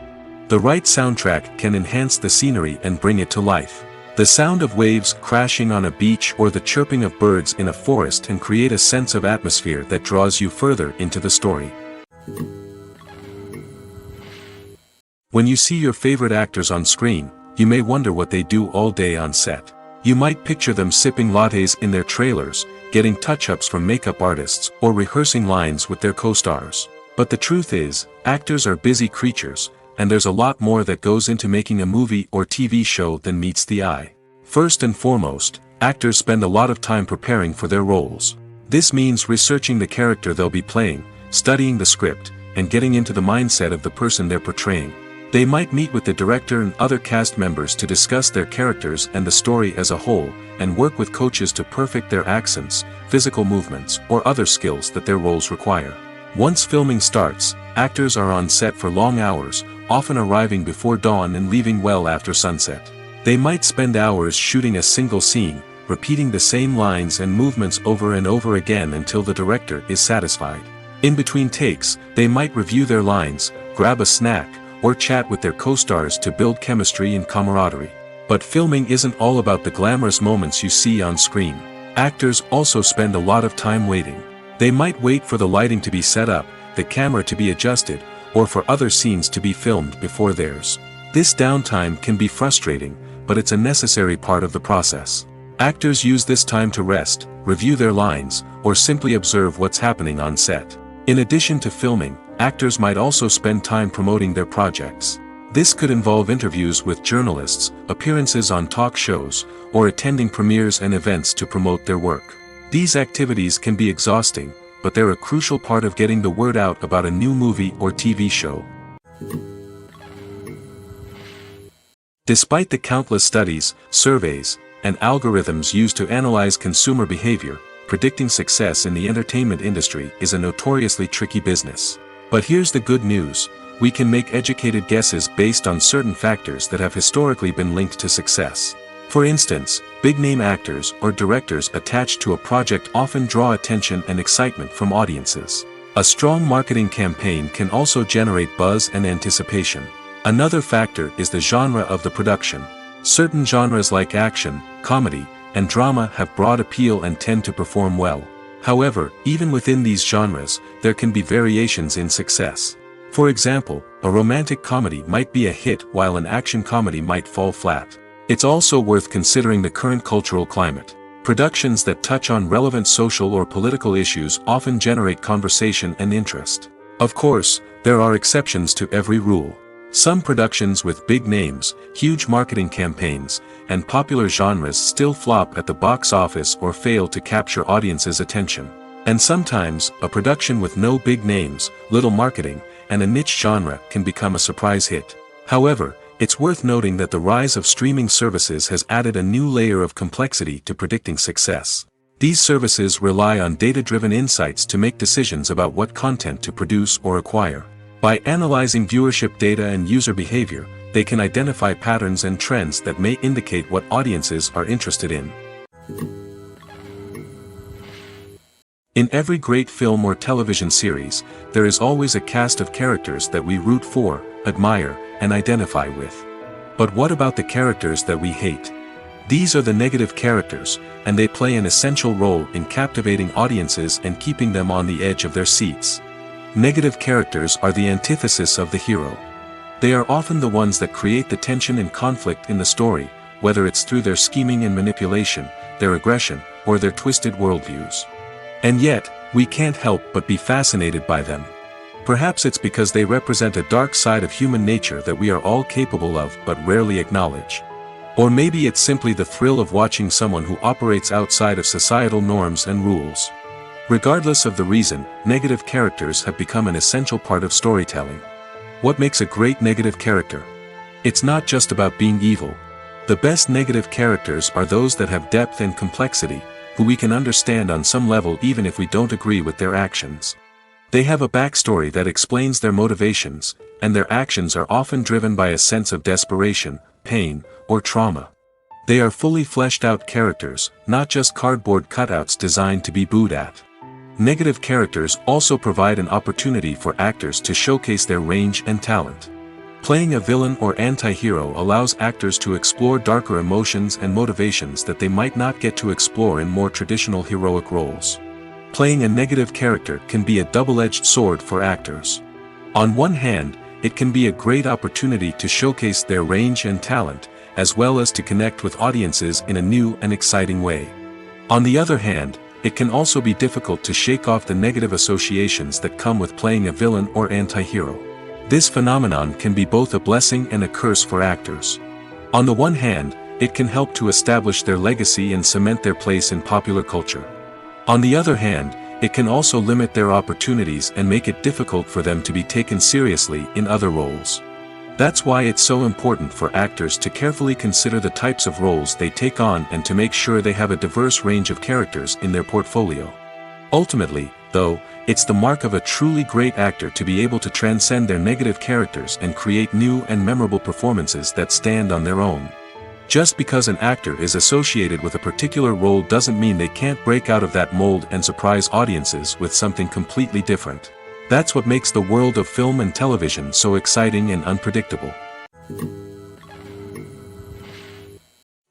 The right soundtrack can enhance the scenery and bring it to life. The sound of waves crashing on a beach or the chirping of birds in a forest can create a sense of atmosphere that draws you further into the story. When you see your favorite actors on screen, you may wonder what they do all day on set. You might picture them sipping lattes in their trailers, getting touch-ups from makeup artists, or rehearsing lines with their co-stars. But the truth is, actors are busy creatures, and there's a lot more that goes into making a movie or TV show than meets the eye. First and foremost, actors spend a lot of time preparing for their roles. This means researching the character they'll be playing, studying the script, and getting into the mindset of the person they're portraying. They might meet with the director and other cast members to discuss their characters and the story as a whole, and work with coaches to perfect their accents, physical movements, or other skills that their roles require. Once filming starts, actors are on set for long hours, often arriving before dawn and leaving well after sunset. They might spend hours shooting a single scene, repeating the same lines and movements over and over again until the director is satisfied. In between takes, they might review their lines, grab a snack, or chat with their co-stars to build chemistry and camaraderie. But filming isn't all about the glamorous moments you see on screen. Actors also spend a lot of time waiting. They might wait for the lighting to be set up, the camera to be adjusted, or for other scenes to be filmed before theirs. This downtime can be frustrating, but it's a necessary part of the process. Actors use this time to rest, review their lines, or simply observe what's happening on set. In addition to filming, actors might also spend time promoting their projects. This could involve interviews with journalists, appearances on talk shows, or attending premieres and events to promote their work. These activities can be exhausting, but they're a crucial part of getting the word out about a new movie or TV show. Despite the countless studies, surveys, and algorithms used to analyze consumer behavior, predicting success in the entertainment industry is a notoriously tricky business. But here's the good news: we can make educated guesses based on certain factors that have historically been linked to success. For instance, big-name actors or directors attached to a project often draw attention and excitement from audiences. A strong marketing campaign can also generate buzz and anticipation. Another factor is the genre of the production. Certain genres like action, comedy, and drama have broad appeal and tend to perform well. However, even within these genres, there can be variations in success. For example, a romantic comedy might be a hit while an action comedy might fall flat. It's also worth considering the current cultural climate. Productions that touch on relevant social or political issues often generate conversation and interest. Of course, there are exceptions to every rule. Some productions with big names, huge marketing campaigns, and popular genres still flop at the box office or fail to capture audiences' attention. And sometimes, a production with no big names, little marketing, and a niche genre can become a surprise hit. However, it's worth noting that the rise of streaming services has added a new layer of complexity to predicting success. These services rely on data-driven insights to make decisions about what content to produce or acquire. By analyzing viewership data and user behavior, they can identify patterns and trends that may indicate what audiences are interested in. In every great film or television series, there is always a cast of characters that we root for, admire, and identify with. But what about the characters that we hate? These are the negative characters, and they play an essential role in captivating audiences and keeping them on the edge of their seats. Negative characters are the antithesis of the hero. They are often the ones that create the tension and conflict in the story, whether it's through their scheming and manipulation, their aggression, or their twisted worldviews. And yet, we can't help but be fascinated by them. Perhaps it's because they represent a dark side of human nature that we are all capable of but rarely acknowledge. Or maybe it's simply the thrill of watching someone who operates outside of societal norms and rules. Regardless of the reason, negative characters have become an essential part of storytelling. What makes a great negative character? It's not just about being evil. The best negative characters are those that have depth and complexity, who we can understand on some level even if we don't agree with their actions. They have a backstory that explains their motivations, and their actions are often driven by a sense of desperation, pain, or trauma. They are fully fleshed out characters, not just cardboard cutouts designed to be booed at. Negative characters also provide an opportunity for actors to showcase their range and talent. Playing a villain or anti-hero allows actors to explore darker emotions and motivations that they might not get to explore in more traditional heroic roles. Playing a negative character can be a double-edged sword for actors. On one hand, it can be a great opportunity to showcase their range and talent, as well as to connect with audiences in a new and exciting way. On the other hand, it can also be difficult to shake off the negative associations that come with playing a villain or anti-hero. This phenomenon can be both a blessing and a curse for actors. On the one hand, it can help to establish their legacy and cement their place in popular culture. On the other hand, it can also limit their opportunities and make it difficult for them to be taken seriously in other roles. That's why it's so important for actors to carefully consider the types of roles they take on and to make sure they have a diverse range of characters in their portfolio. Ultimately, though, it's the mark of a truly great actor to be able to transcend their negative characters and create new and memorable performances that stand on their own. Just because an actor is associated with a particular role doesn't mean they can't break out of that mold and surprise audiences with something completely different. That's what makes the world of film and television so exciting and unpredictable.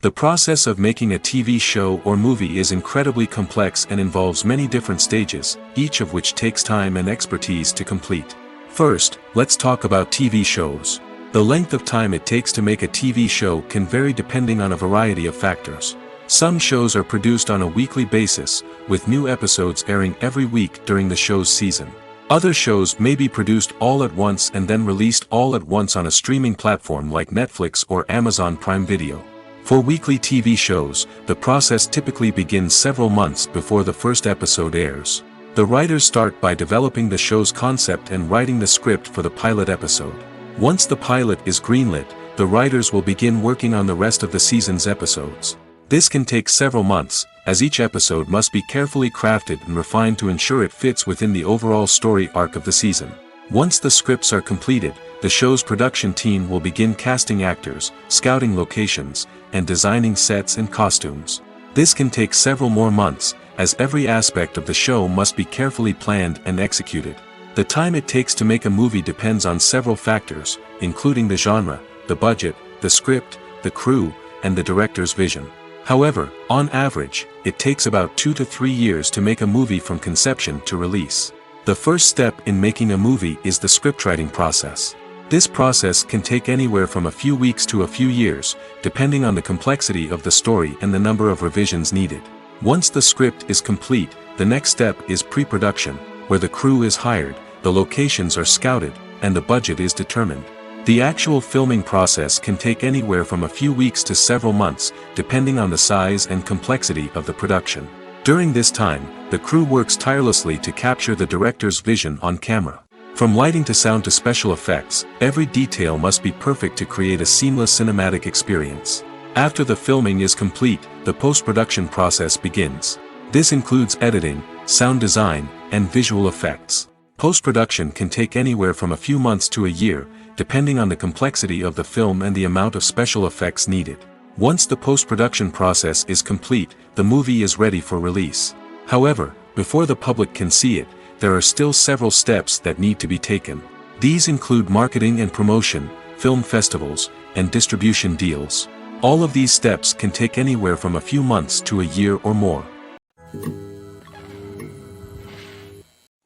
The process of making a TV show or movie is incredibly complex and involves many different stages, each of which takes time and expertise to complete. First, let's talk about TV shows. The length of time it takes to make a TV show can vary depending on a variety of factors. Some shows are produced on a weekly basis, with new episodes airing every week during the show's season. Other shows may be produced all at once and then released all at once on a streaming platform like Netflix or Amazon Prime Video. For weekly TV shows, the process typically begins several months before the first episode airs. The writers start by developing the show's concept and writing the script for the pilot episode. Once the pilot is greenlit, the writers will begin working on the rest of the season's episodes. This can take several months, as each episode must be carefully crafted and refined to ensure it fits within the overall story arc of the season. Once the scripts are completed, the show's production team will begin casting actors, scouting locations, and designing sets and costumes. This can take several more months, as every aspect of the show must be carefully planned and executed. The time it takes to make a movie depends on several factors, including the genre, the budget, the script, the crew, and the director's vision. However, on average, it takes about 2 to 3 years to make a movie from conception to release. The first step in making a movie is the scriptwriting process. This process can take anywhere from a few weeks to a few years, depending on the complexity of the story and the number of revisions needed. Once the script is complete, the next step is pre-production, where the crew is hired, the locations are scouted, and the budget is determined. The actual filming process can take anywhere from a few weeks to several months, depending on the size and complexity of the production. During this time, the crew works tirelessly to capture the director's vision on camera. From lighting to sound to special effects, every detail must be perfect to create a seamless cinematic experience. After the filming is complete, the post-production process begins. This includes editing, sound design, and visual effects. Post-production can take anywhere from a few months to a year, depending on the complexity of the film and the amount of special effects needed. Once the post-production process is complete, the movie is ready for release. However, before the public can see it, there are still several steps that need to be taken. These include marketing and promotion, film festivals, and distribution deals. All of these steps can take anywhere from a few months to a year or more.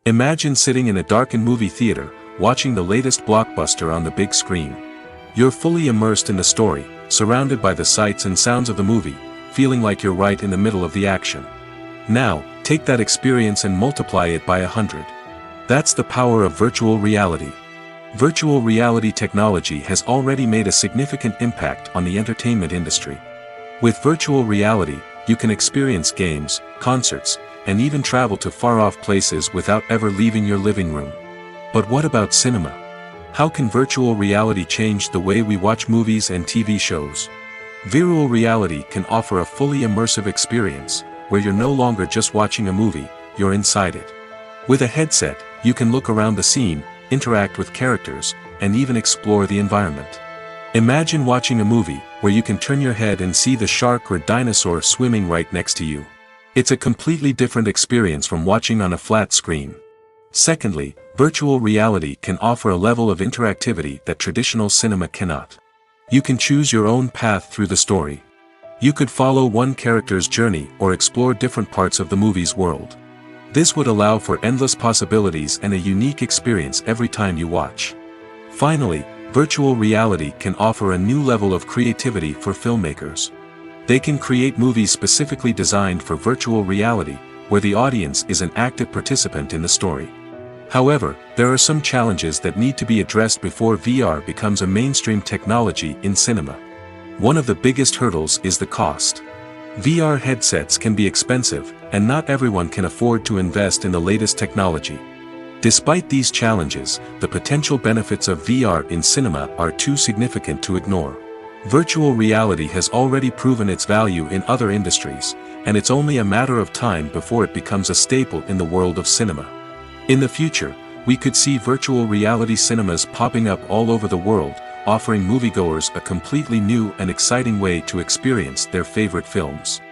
Imagine sitting in a darkened movie theater, watching the latest blockbuster on the big screen. You're fully immersed in the story, surrounded by the sights and sounds of the movie, feeling like you're right in the middle of the action. Now, take that experience and multiply it by 100. That's the power of virtual reality. Virtual reality technology has already made a significant impact on the entertainment industry. With virtual reality, you can experience games, concerts, and even travel to far-off places without ever leaving your living room. But what about cinema? How can virtual reality change the way we watch movies and TV shows? Virtual reality can offer a fully immersive experience, where you're no longer just watching a movie, you're inside it. With a headset, you can look around the scene, interact with characters, and even explore the environment. Imagine watching a movie, where you can turn your head and see the shark or dinosaur swimming right next to you. It's a completely different experience from watching on a flat screen. Secondly, virtual reality can offer a level of interactivity that traditional cinema cannot. You can choose your own path through the story. You could follow one character's journey or explore different parts of the movie's world. This would allow for endless possibilities and a unique experience every time you watch. Finally, virtual reality can offer a new level of creativity for filmmakers. They can create movies specifically designed for virtual reality, where the audience is an active participant in the story. However, there are some challenges that need to be addressed before VR becomes a mainstream technology in cinema. One of the biggest hurdles is the cost. VR headsets can be expensive, and not everyone can afford to invest in the latest technology. Despite these challenges, the potential benefits of VR in cinema are too significant to ignore. Virtual reality has already proven its value in other industries, and it's only a matter of time before it becomes a staple in the world of cinema. In the future, we could see virtual reality cinemas popping up all over the world, offering moviegoers a completely new and exciting way to experience their favorite films.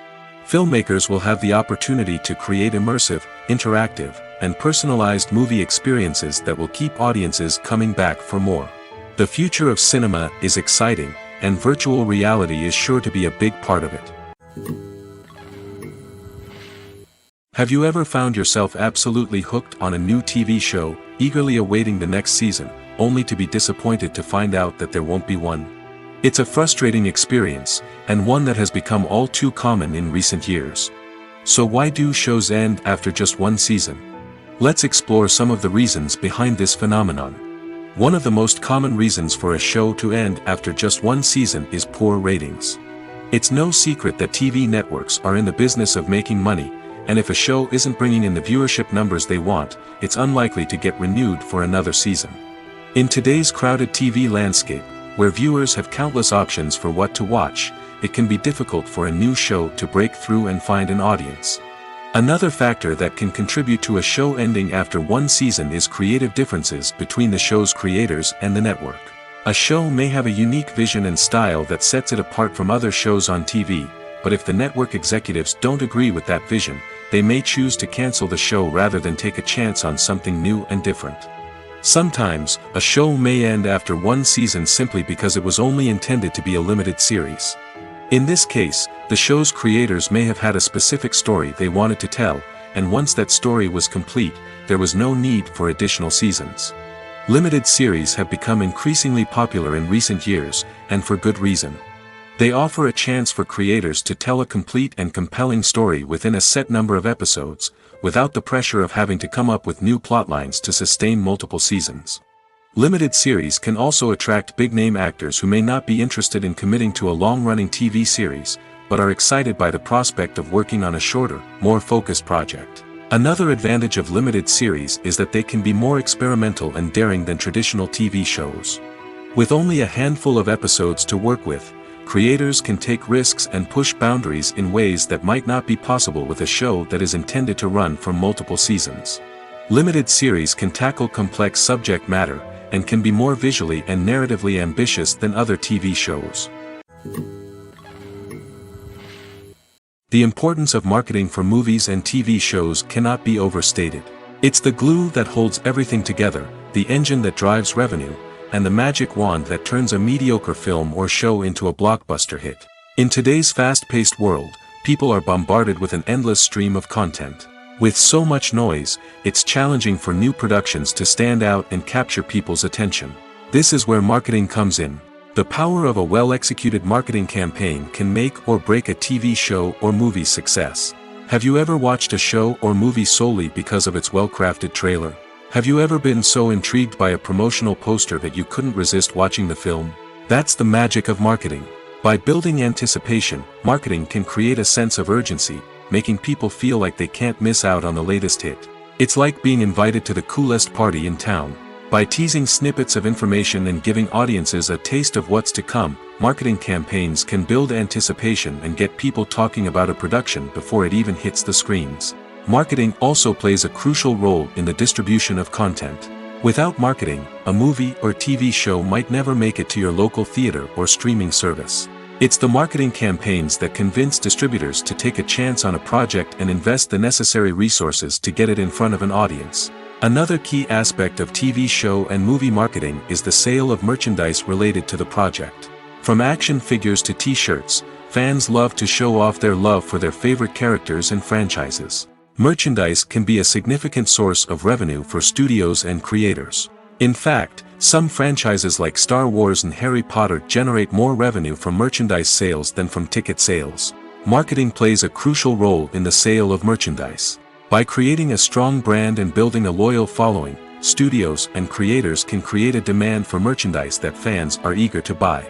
Filmmakers will have the opportunity to create immersive, interactive, and personalized movie experiences that will keep audiences coming back for more. The future of cinema is exciting, and virtual reality is sure to be a big part of it. Have you ever found yourself absolutely hooked on a new TV show, eagerly awaiting the next season, only to be disappointed to find out that there won't be one? It's a frustrating experience, and one that has become all too common in recent years. So why do shows end after just one season? Let's explore some of the reasons behind this phenomenon. One of the most common reasons for a show to end after just one season is poor ratings. It's no secret that TV networks are in the business of making money, and if a show isn't bringing in the viewership numbers they want, it's unlikely to get renewed for another season. In today's crowded TV landscape, where viewers have countless options for what to watch, it can be difficult for a new show to break through and find an audience. Another factor that can contribute to a show ending after one season is creative differences between the show's creators and the network. A show may have a unique vision and style that sets it apart from other shows on TV, but if the network executives don't agree with that vision, they may choose to cancel the show rather than take a chance on something new and different. Sometimes, a show may end after one season simply because it was only intended to be a limited series. In this case, the show's creators may have had a specific story they wanted to tell, and once that story was complete, there was no need for additional seasons. Limited series have become increasingly popular in recent years, and for good reason. They offer a chance for creators to tell a complete and compelling story within a set number of episodes, without the pressure of having to come up with new plotlines to sustain multiple seasons. Limited series can also attract big-name actors who may not be interested in committing to a long-running TV series, but are excited by the prospect of working on a shorter, more focused project. Another advantage of limited series is that they can be more experimental and daring than traditional TV shows. With only a handful of episodes to work with, creators can take risks and push boundaries in ways that might not be possible with a show that is intended to run for multiple seasons. Limited series can tackle complex subject matter, and can be more visually and narratively ambitious than other TV shows. The importance of marketing for movies and TV shows cannot be overstated. It's the glue that holds everything together, the engine that drives revenue, and the magic wand that turns a mediocre film or show into a blockbuster hit. In today's fast-paced world, people are bombarded with an endless stream of content. With so much noise, it's challenging for new productions to stand out and capture people's attention. This is where marketing comes in. The power of a well-executed marketing campaign can make or break a TV show or movie's success. Have you ever watched a show or movie solely because of its well-crafted trailer? Have you ever been so intrigued by a promotional poster that you couldn't resist watching the film? That's the magic of marketing. By building anticipation, marketing can create a sense of urgency, making people feel like they can't miss out on the latest hit. It's like being invited to the coolest party in town. By teasing snippets of information and giving audiences a taste of what's to come, marketing campaigns can build anticipation and get people talking about a production before it even hits the screens. Marketing also plays a crucial role in the distribution of content. Without marketing, a movie or TV show might never make it to your local theater or streaming service. It's the marketing campaigns that convince distributors to take a chance on a project and invest the necessary resources to get it in front of an audience. Another key aspect of TV show and movie marketing is the sale of merchandise related to the project. From action figures to t-shirts, fans love to show off their love for their favorite characters and franchises. Merchandise can be a significant source of revenue for studios and creators. In fact, some franchises like Star Wars and Harry Potter generate more revenue from merchandise sales than from ticket sales. Marketing plays a crucial role in the sale of merchandise. By creating a strong brand and building a loyal following, studios and creators can create a demand for merchandise that fans are eager to buy.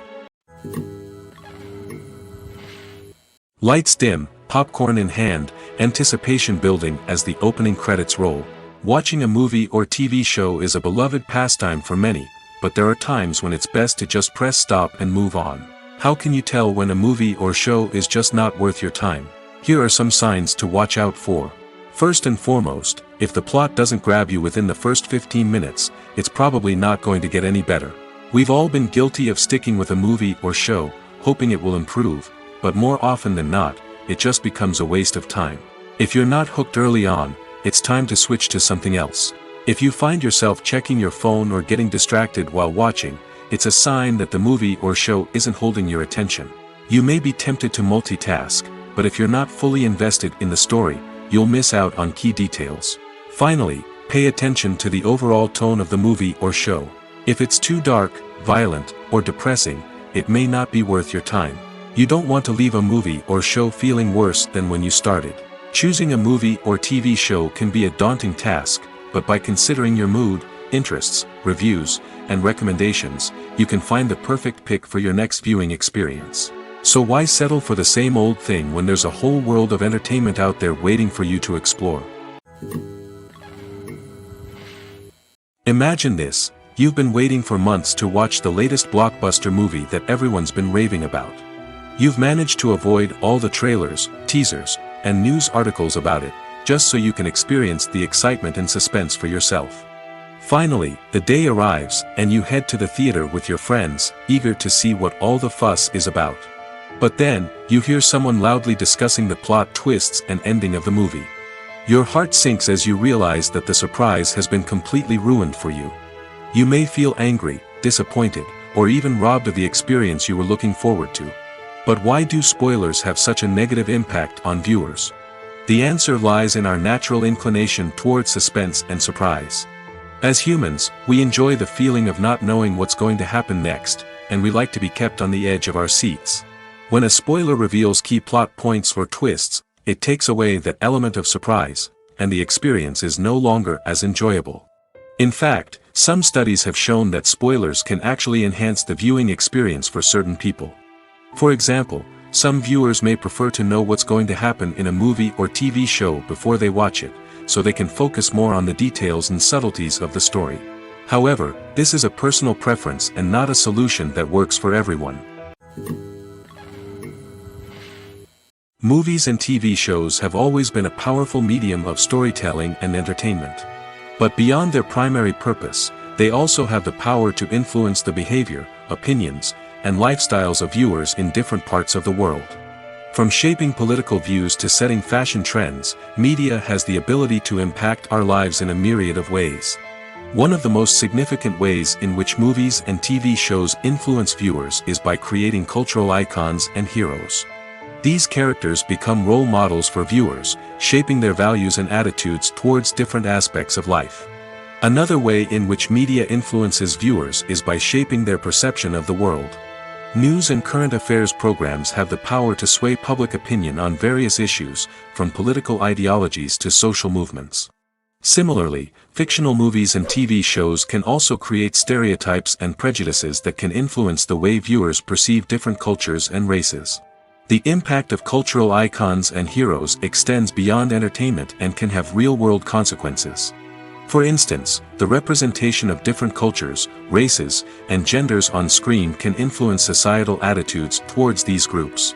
Lights dim, popcorn in hand, anticipation building as the opening credits roll. Watching a movie or TV show is a beloved pastime for many, but there are times when it's best to just press stop and move on. How can you tell when a movie or show is just not worth your time? Here are some signs to watch out for. First and foremost, if the plot doesn't grab you within the first 15 minutes, it's probably not going to get any better. We've all been guilty of sticking with a movie or show, hoping it will improve, but more often than not, it just becomes a waste of time. If you're not hooked early on, it's time to switch to something else. If you find yourself checking your phone or getting distracted while watching, it's a sign that the movie or show isn't holding your attention. You may be tempted to multitask, but if you're not fully invested in the story, you'll miss out on key details. Finally, pay attention to the overall tone of the movie or show. If it's too dark, violent, or depressing, it may not be worth your time. You don't want to leave a movie or show feeling worse than when you started. Choosing a movie or TV show can be a daunting task, but by considering your mood, interests, reviews, and recommendations, you can find the perfect pick for your next viewing experience. So why settle for the same old thing when there's a whole world of entertainment out there waiting for you to explore? Imagine this: you've been waiting for months to watch the latest blockbuster movie that everyone's been raving about. You've managed to avoid all the trailers, teasers, and news articles about it, just so you can experience the excitement and suspense for yourself. Finally, the day arrives, and you head to the theater with your friends, eager to see what all the fuss is about. But then, you hear someone loudly discussing the plot twists and ending of the movie. Your heart sinks as you realize that the surprise has been completely ruined for you. You may feel angry, disappointed, or even robbed of the experience you were looking forward to. But why do spoilers have such a negative impact on viewers? The answer lies in our natural inclination towards suspense and surprise. As humans, we enjoy the feeling of not knowing what's going to happen next, and we like to be kept on the edge of our seats. When a spoiler reveals key plot points or twists, it takes away that element of surprise, and the experience is no longer as enjoyable. In fact, some studies have shown that spoilers can actually enhance the viewing experience for certain people. For example, some viewers may prefer to know what's going to happen in a movie or TV show before they watch it, so they can focus more on the details and subtleties of the story. However, this is a personal preference and not a solution that works for everyone. Movies and TV shows have always been a powerful medium of storytelling and entertainment. But beyond their primary purpose, they also have the power to influence the behavior, opinions, and lifestyles of viewers in different parts of the world. From shaping political views to setting fashion trends, media has the ability to impact our lives in a myriad of ways. One of the most significant ways in which movies and TV shows influence viewers is by creating cultural icons and heroes. These characters become role models for viewers, shaping their values and attitudes towards different aspects of life. Another way in which media influences viewers is by shaping their perception of the world. News and current affairs programs have the power to sway public opinion on various issues, from political ideologies to social movements. Similarly, fictional movies and TV shows can also create stereotypes and prejudices that can influence the way viewers perceive different cultures and races. The impact of cultural icons and heroes extends beyond entertainment and can have real-world consequences. For instance, the representation of different cultures, races, and genders on screen can influence societal attitudes towards these groups.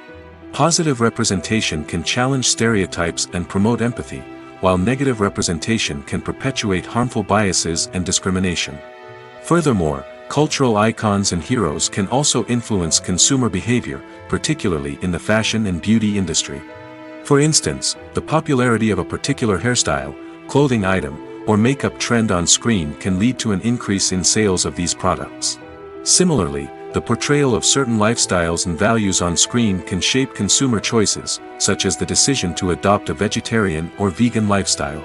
Positive representation can challenge stereotypes and promote empathy, while negative representation can perpetuate harmful biases and discrimination. Furthermore, cultural icons and heroes can also influence consumer behavior, particularly in the fashion and beauty industry. For instance, the popularity of a particular hairstyle, clothing item, or makeup trend on screen can lead to an increase in sales of these products. Similarly, the portrayal of certain lifestyles and values on screen can shape consumer choices, such as the decision to adopt a vegetarian or vegan lifestyle.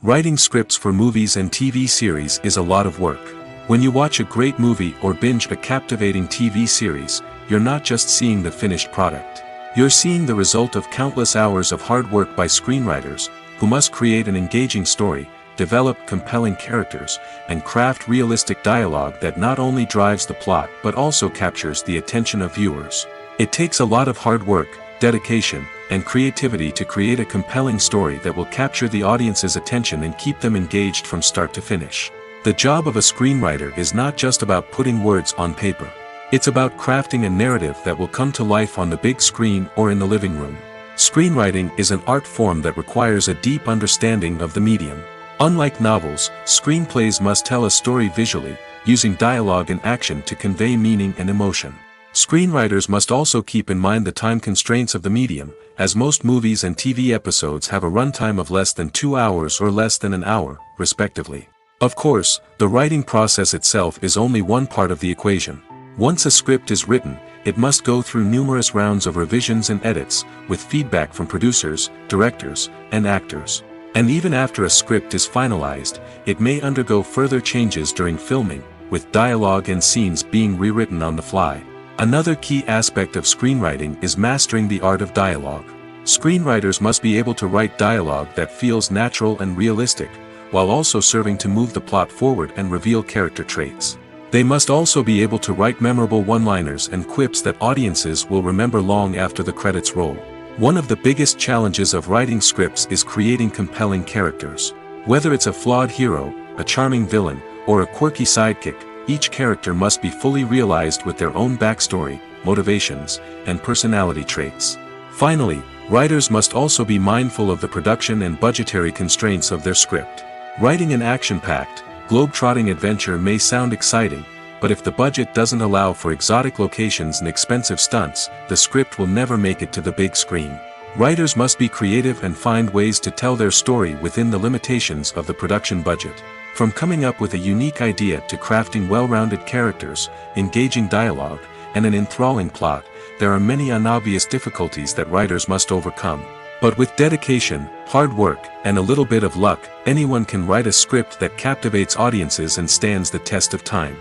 Writing scripts for movies and TV series is a lot of work. When you watch a great movie or binge a captivating TV series, you're not just seeing the finished product. You're seeing the result of countless hours of hard work by screenwriters, who must create an engaging story, develop compelling characters, and craft realistic dialogue that not only drives the plot but also captures the attention of viewers. It takes a lot of hard work, dedication, and creativity to create a compelling story that will capture the audience's attention and keep them engaged from start to finish. The job of a screenwriter is not just about putting words on paper. It's about crafting a narrative that will come to life on the big screen or in the living room. Screenwriting is an art form that requires a deep understanding of the medium. Unlike novels, screenplays must tell a story visually, using dialogue and action to convey meaning and emotion. Screenwriters must also keep in mind the time constraints of the medium, as most movies and TV episodes have a runtime of less than 2 hours or less than an hour, respectively. Of course, the writing process itself is only one part of the equation. Once a script is written, it must go through numerous rounds of revisions and edits, with feedback from producers, directors, and actors. And even after a script is finalized, it may undergo further changes during filming, with dialogue and scenes being rewritten on the fly. Another key aspect of screenwriting is mastering the art of dialogue. Screenwriters must be able to write dialogue that feels natural and realistic, while also serving to move the plot forward and reveal character traits. They must also be able to write memorable one-liners and quips that audiences will remember long after the credits roll. One of the biggest challenges of writing scripts is creating compelling characters. Whether it's a flawed hero, a charming villain, or a quirky sidekick, each character must be fully realized with their own backstory, motivations, and personality traits. Finally, writers must also be mindful of the production and budgetary constraints of their script. Writing an action-packed, globe-trotting adventure may sound exciting, but if the budget doesn't allow for exotic locations and expensive stunts, the script will never make it to the big screen. Writers must be creative and find ways to tell their story within the limitations of the production budget. From coming up with a unique idea to crafting well-rounded characters, engaging dialogue, and an enthralling plot, there are many unobvious difficulties that writers must overcome. But with dedication, hard work, and a little bit of luck, anyone can write a script that captivates audiences and stands the test of time.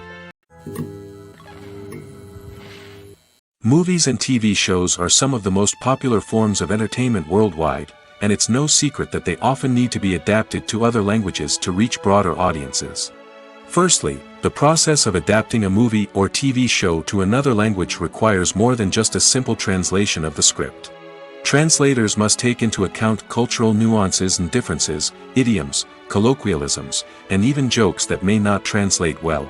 Movies and TV shows are some of the most popular forms of entertainment worldwide, and it's no secret that they often need to be adapted to other languages to reach broader audiences. Firstly, the process of adapting a movie or TV show to another language requires more than just a simple translation of the script. Translators must take into account cultural nuances and differences, idioms, colloquialisms, and even jokes that may not translate well.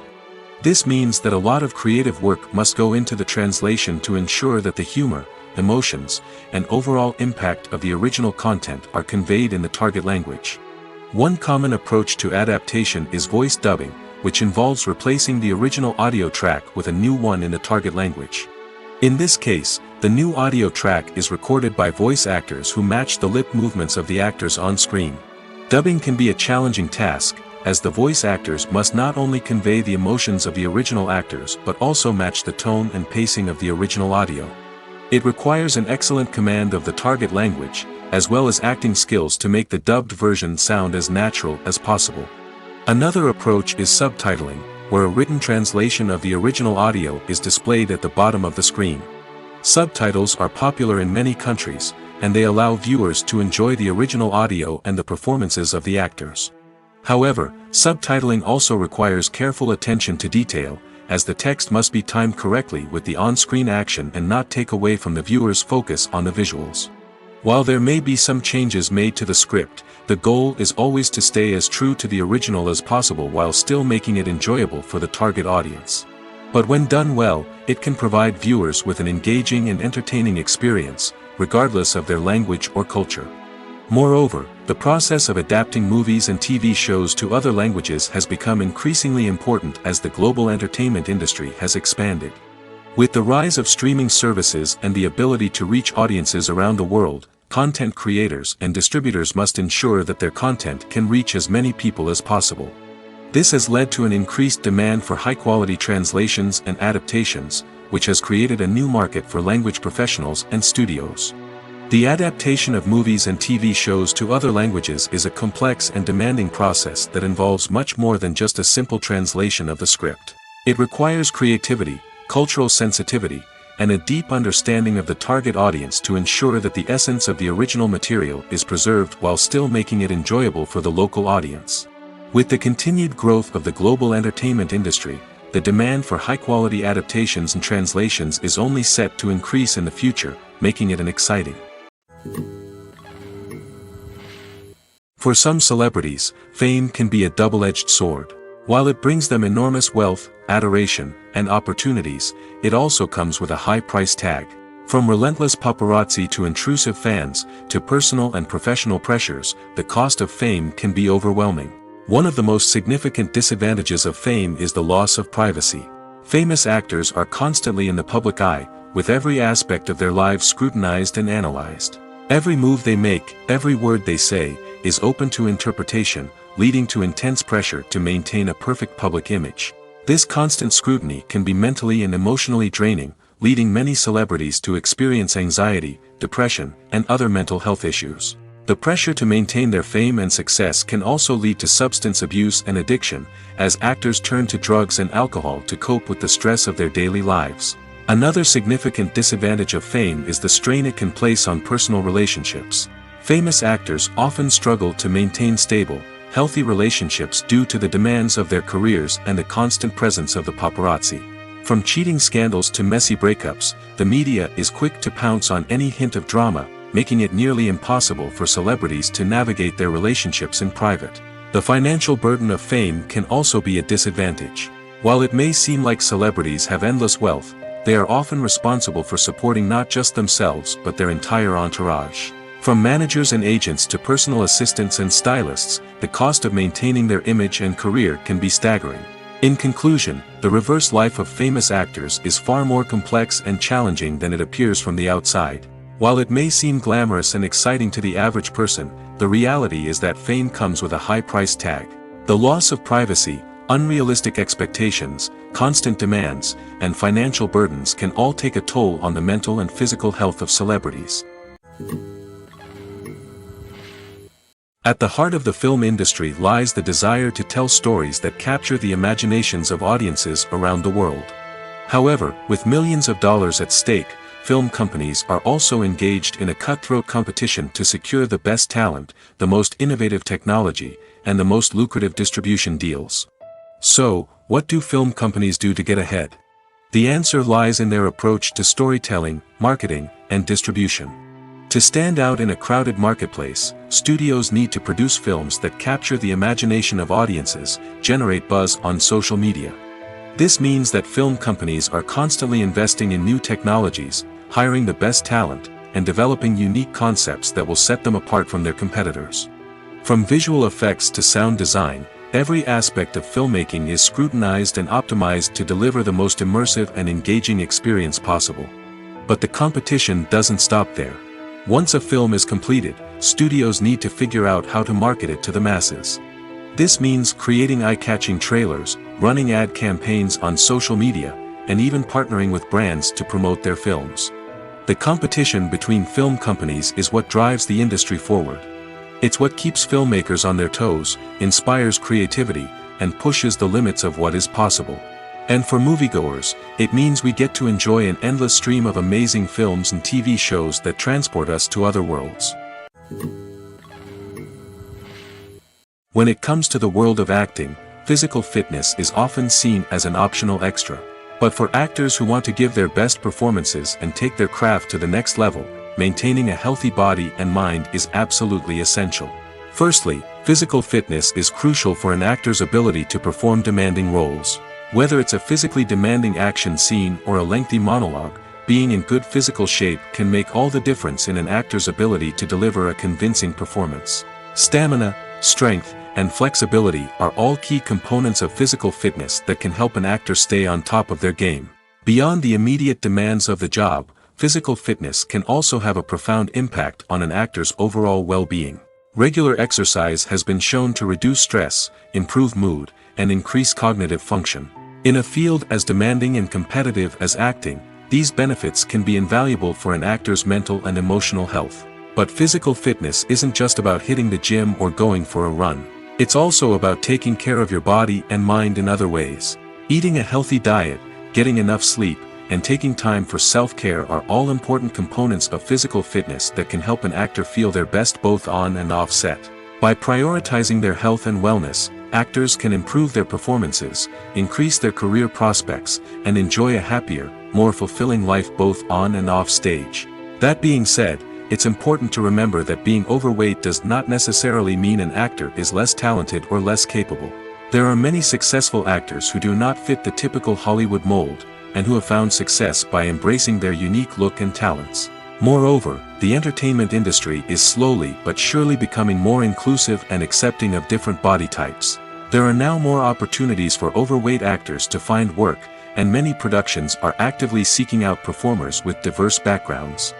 This means that a lot of creative work must go into the translation to ensure that the humor, emotions, and overall impact of the original content are conveyed in the target language. One common approach to adaptation is voice dubbing, which involves replacing the original audio track with a new one in the target language. In this case, the new audio track is recorded by voice actors who match the lip movements of the actors on screen. Dubbing can be a challenging task, as the voice actors must not only convey the emotions of the original actors but also match the tone and pacing of the original audio. It requires an excellent command of the target language, as well as acting skills to make the dubbed version sound as natural as possible. Another approach is subtitling, where a written translation of the original audio is displayed at the bottom of the screen. Subtitles are popular in many countries, and they allow viewers to enjoy the original audio and the performances of the actors. However, subtitling also requires careful attention to detail, as the text must be timed correctly with the on-screen action and not take away from the viewer's focus on the visuals. While there may be some changes made to the script, the goal is always to stay as true to the original as possible while still making it enjoyable for the target audience. But when done well, it can provide viewers with an engaging and entertaining experience, regardless of their language or culture. Moreover, the process of adapting movies and TV shows to other languages has become increasingly important as the global entertainment industry has expanded. With the rise of streaming services and the ability to reach audiences around the world, content creators and distributors must ensure that their content can reach as many people as possible. This has led to an increased demand for high-quality translations and adaptations, which has created a new market for language professionals and studios. The adaptation of movies and TV shows to other languages is a complex and demanding process that involves much more than just a simple translation of the script. It requires creativity, cultural sensitivity, and a deep understanding of the target audience to ensure that the essence of the original material is preserved while still making it enjoyable for the local audience. With the continued growth of the global entertainment industry, the demand for high-quality adaptations and translations is only set to increase in the future, making it an exciting. For some celebrities, fame can be a double-edged sword. While it brings them enormous wealth, adoration, and opportunities, it also comes with a high price tag. From relentless paparazzi to intrusive fans, to personal and professional pressures, the cost of fame can be overwhelming. One of the most significant disadvantages of fame is the loss of privacy. Famous actors are constantly in the public eye, with every aspect of their lives scrutinized and analyzed. Every move they make, every word they say, is open to interpretation, leading to intense pressure to maintain a perfect public image. This constant scrutiny can be mentally and emotionally draining, leading many celebrities to experience anxiety, depression, and other mental health issues. The pressure to maintain their fame and success can also lead to substance abuse and addiction, as actors turn to drugs and alcohol to cope with the stress of their daily lives. Another significant disadvantage of fame is the strain it can place on personal relationships. Famous actors often struggle to maintain stable, healthy relationships due to the demands of their careers and the constant presence of the paparazzi. From cheating scandals to messy breakups, the media is quick to pounce on any hint of drama, making it nearly impossible for celebrities to navigate their relationships in private. The financial burden of fame can also be a disadvantage. While it may seem like celebrities have endless wealth, they are often responsible for supporting not just themselves but their entire entourage. From managers and agents to personal assistants and stylists, the cost of maintaining their image and career can be staggering. In conclusion, the reverse life of famous actors is far more complex and challenging than it appears from the outside. While it may seem glamorous and exciting to the average person, the reality is that fame comes with a high price tag. The loss of privacy, unrealistic expectations, constant demands, and financial burdens can all take a toll on the mental and physical health of celebrities. At the heart of the film industry lies the desire to tell stories that capture the imaginations of audiences around the world. However, with millions of dollars at stake, film companies are also engaged in a cutthroat competition to secure the best talent, the most innovative technology, and the most lucrative distribution deals. So, what do film companies do to get ahead? The answer lies in their approach to storytelling, marketing, and distribution. To stand out in a crowded marketplace, studios need to produce films that capture the imagination of audiences, generate buzz on social media. This means that film companies are constantly investing in new technologies, hiring the best talent, and developing unique concepts that will set them apart from their competitors. From visual effects to sound design, every aspect of filmmaking is scrutinized and optimized to deliver the most immersive and engaging experience possible. But the competition doesn't stop there. Once a film is completed, studios need to figure out how to market it to the masses. This means creating eye-catching trailers, running ad campaigns on social media, and even partnering with brands to promote their films. The competition between film companies is what drives the industry forward. It's what keeps filmmakers on their toes, inspires creativity, and pushes the limits of what is possible. And for moviegoers, it means we get to enjoy an endless stream of amazing films and TV shows that transport us to other worlds. When it comes to the world of acting, physical fitness is often seen as an optional extra. But for actors who want to give their best performances and take their craft to the next level, maintaining a healthy body and mind is absolutely essential. Firstly, physical fitness is crucial for an actor's ability to perform demanding roles. Whether it's a physically demanding action scene or a lengthy monologue, being in good physical shape can make all the difference in an actor's ability to deliver a convincing performance. Stamina, strength, and flexibility are all key components of physical fitness that can help an actor stay on top of their game. Beyond the immediate demands of the job, physical fitness can also have a profound impact on an actor's overall well-being. Regular exercise has been shown to reduce stress, improve mood, and increase cognitive function. In a field as demanding and competitive as acting, these benefits can be invaluable for an actor's mental and emotional health. But physical fitness isn't just about hitting the gym or going for a run. It's also about taking care of your body and mind in other ways. Eating a healthy diet, getting enough sleep, and taking time for self-care are all important components of physical fitness that can help an actor feel their best both on and off set. By prioritizing their health and wellness, actors can improve their performances, increase their career prospects, and enjoy a happier, more fulfilling life both on and off stage. That being said, it's important to remember that being overweight does not necessarily mean an actor is less talented or less capable. There are many successful actors who do not fit the typical Hollywood mold, and who have found success by embracing their unique look and talents. Moreover, the entertainment industry is slowly but surely becoming more inclusive and accepting of different body types. There are now more opportunities for overweight actors to find work, and many productions are actively seeking out performers with diverse backgrounds.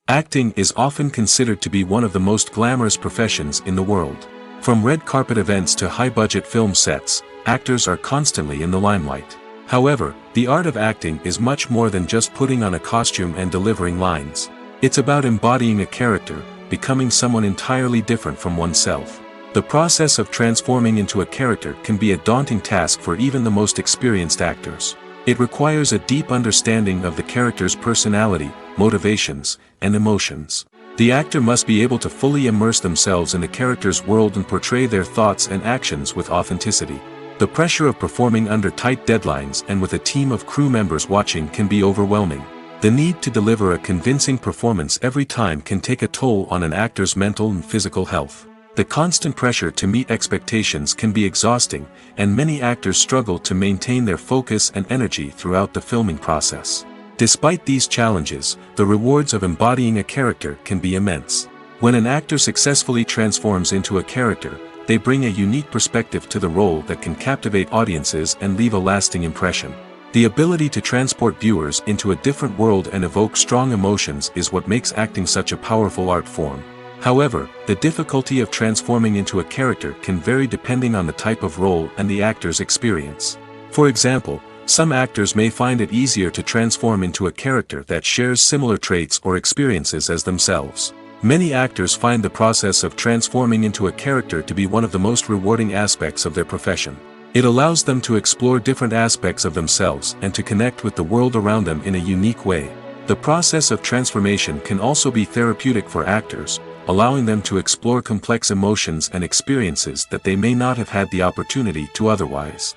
Acting is often considered to be one of the most glamorous professions in the world. From red carpet events to high-budget film sets, actors are constantly in the limelight. However, the art of acting is much more than just putting on a costume and delivering lines. It's about embodying a character, becoming someone entirely different from oneself. The process of transforming into a character can be a daunting task for even the most experienced actors. It requires a deep understanding of the character's personality, motivations, and emotions. The actor must be able to fully immerse themselves in the character's world and portray their thoughts and actions with authenticity. The pressure of performing under tight deadlines and with a team of crew members watching can be overwhelming. The need to deliver a convincing performance every time can take a toll on an actor's mental and physical health. The constant pressure to meet expectations can be exhausting, and many actors struggle to maintain their focus and energy throughout the filming process. Despite these challenges, the rewards of embodying a character can be immense. When an actor successfully transforms into a character, they bring a unique perspective to the role that can captivate audiences and leave a lasting impression. The ability to transport viewers into a different world and evoke strong emotions is what makes acting such a powerful art form. However, the difficulty of transforming into a character can vary depending on the type of role and the actor's experience. For example, some actors may find it easier to transform into a character that shares similar traits or experiences as themselves. Many actors find the process of transforming into a character to be one of the most rewarding aspects of their profession. It allows them to explore different aspects of themselves and to connect with the world around them in a unique way. The process of transformation can also be therapeutic for actors, allowing them to explore complex emotions and experiences that they may not have had the opportunity to otherwise.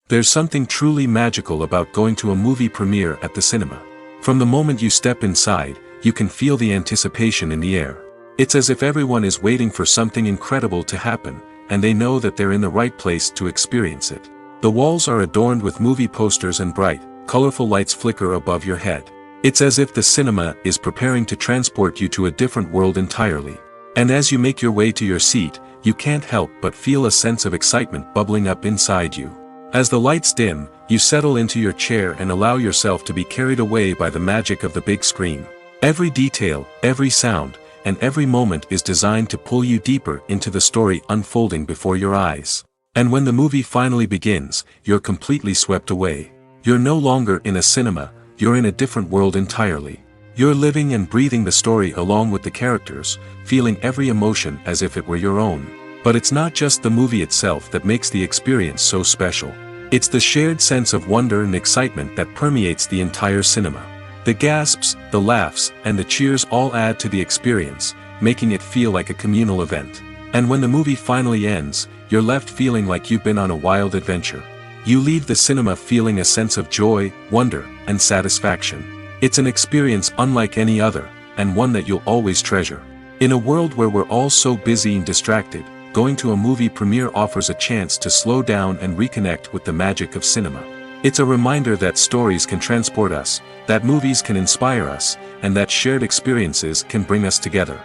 There's something truly magical about going to a movie premiere at the cinema. From the moment you step inside, you can feel the anticipation in the air. It's as if everyone is waiting for something incredible to happen, and they know that they're in the right place to experience it. The walls are adorned with movie posters and bright, colorful lights flicker above your head. It's as if the cinema is preparing to transport you to a different world entirely. And as you make your way to your seat, you can't help but feel a sense of excitement bubbling up inside you. As the lights dim, you settle into your chair and allow yourself to be carried away by the magic of the big screen. Every detail, every sound, and every moment is designed to pull you deeper into the story unfolding before your eyes. And when the movie finally begins, you're completely swept away. You're no longer in a cinema, you're in a different world entirely. You're living and breathing the story along with the characters, feeling every emotion as if it were your own. But it's not just the movie itself that makes the experience so special. It's the shared sense of wonder and excitement that permeates the entire cinema. The gasps, the laughs, and the cheers all add to the experience, making it feel like a communal event. And when the movie finally ends, you're left feeling like you've been on a wild adventure. You leave the cinema feeling a sense of joy, wonder, and satisfaction. It's an experience unlike any other, and one that you'll always treasure. In a world where we're all so busy and distracted, going to a movie premiere offers a chance to slow down and reconnect with the magic of cinema. It's a reminder that stories can transport us, that movies can inspire us, and that shared experiences can bring us together.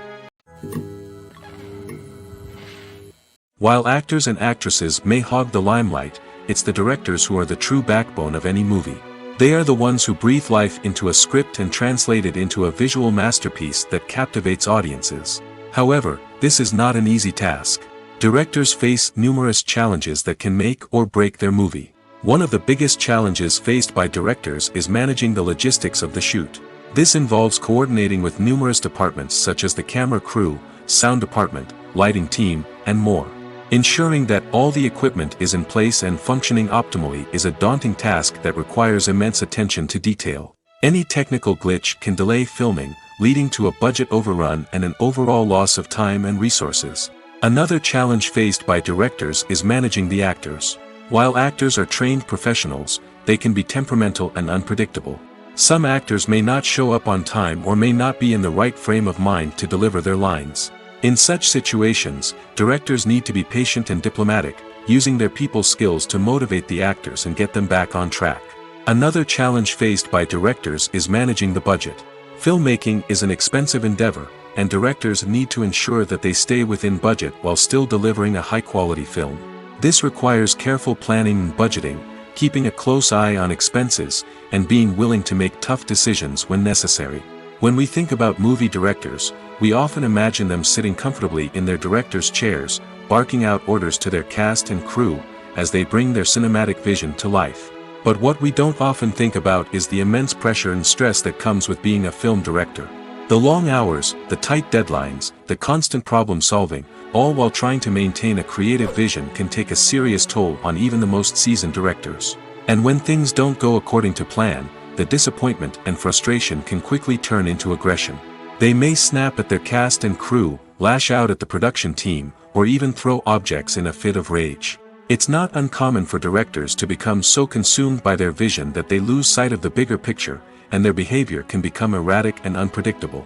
While actors and actresses may hog the limelight, it's the directors who are the true backbone of any movie. They are the ones who breathe life into a script and translate it into a visual masterpiece that captivates audiences. However, this is not an easy task. Directors face numerous challenges that can make or break their movie. One of the biggest challenges faced by directors is managing the logistics of the shoot. This involves coordinating with numerous departments such as the camera crew, sound department, lighting team, and more. Ensuring that all the equipment is in place and functioning optimally is a daunting task that requires immense attention to detail. Any technical glitch can delay filming, leading to a budget overrun and an overall loss of time and resources. Another challenge faced by directors is managing the actors. While actors are trained professionals, they can be temperamental and unpredictable. Some actors may not show up on time or may not be in the right frame of mind to deliver their lines. In such situations, directors need to be patient and diplomatic, using their people skills to motivate the actors and get them back on track. Another challenge faced by directors is managing the budget. Filmmaking is an expensive endeavor, and directors need to ensure that they stay within budget while still delivering a high-quality film. This requires careful planning and budgeting, keeping a close eye on expenses, and being willing to make tough decisions when necessary. When we think about movie directors, we often imagine them sitting comfortably in their director's chairs, barking out orders to their cast and crew, as they bring their cinematic vision to life. But what we don't often think about is the immense pressure and stress that comes with being a film director. The long hours, the tight deadlines, the constant problem solving, all while trying to maintain a creative vision can take a serious toll on even the most seasoned directors. And when things don't go according to plan, the disappointment and frustration can quickly turn into aggression. They may snap at their cast and crew, lash out at the production team, or even throw objects in a fit of rage. It's not uncommon for directors to become so consumed by their vision that they lose sight of the bigger picture, and their behavior can become erratic and unpredictable.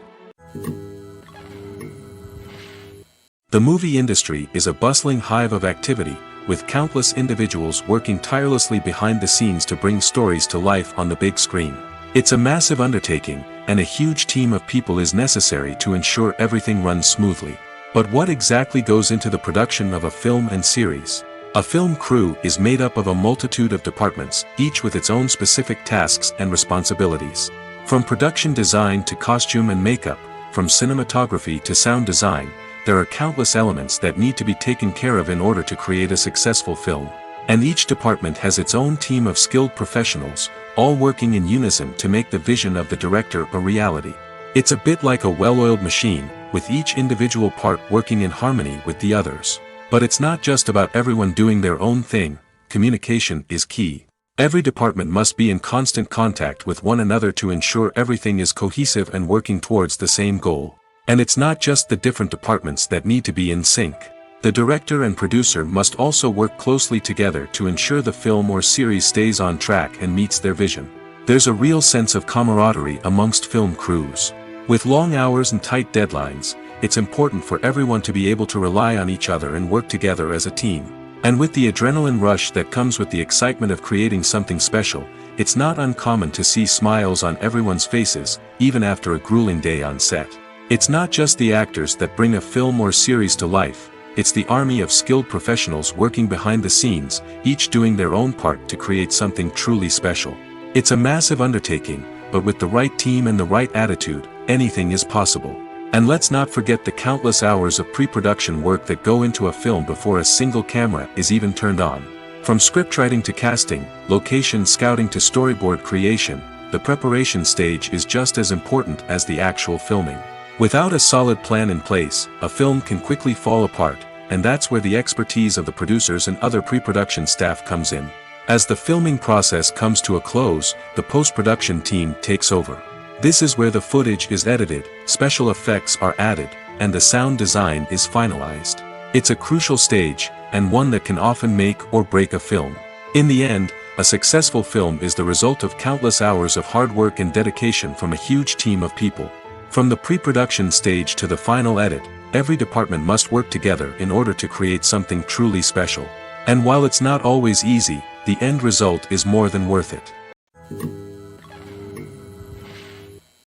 The movie industry is a bustling hive of activity, with countless individuals working tirelessly behind the scenes to bring stories to life on the big screen. It's a massive undertaking, and a huge team of people is necessary to ensure everything runs smoothly. But what exactly goes into the production of a film and series? A film crew is made up of a multitude of departments, each with its own specific tasks and responsibilities. From production design to costume and makeup, from cinematography to sound design, there are countless elements that need to be taken care of in order to create a successful film. And each department has its own team of skilled professionals, all working in unison to make the vision of the director a reality. It's a bit like a well-oiled machine, with each individual part working in harmony with the others. But it's not just about everyone doing their own thing. Communication is key. Every department must be in constant contact with one another to ensure everything is cohesive and working towards the same goal. And it's not just the different departments that need to be in sync. The director and producer must also work closely together to ensure the film or series stays on track and meets their vision. There's a real sense of camaraderie amongst film crews. With long hours and tight deadlines, it's important for everyone to be able to rely on each other and work together as a team. And with the adrenaline rush that comes with the excitement of creating something special, it's not uncommon to see smiles on everyone's faces, even after a grueling day on set. It's not just the actors that bring a film or series to life, it's the army of skilled professionals working behind the scenes, each doing their own part to create something truly special. It's a massive undertaking, but with the right team and the right attitude, anything is possible. And let's not forget the countless hours of pre-production work that go into a film before a single camera is even turned on. From scriptwriting to casting, location scouting to storyboard creation, the preparation stage is just as important as the actual filming. Without a solid plan in place, a film can quickly fall apart, and that's where the expertise of the producers and other pre-production staff comes in. As the filming process comes to a close, the post-production team takes over. This is where the footage is edited, special effects are added, and the sound design is finalized. It's a crucial stage, and one that can often make or break a film. In the end, a successful film is the result of countless hours of hard work and dedication from a huge team of people. From the pre-production stage to the final edit, every department must work together in order to create something truly special. And while it's not always easy, the end result is more than worth it.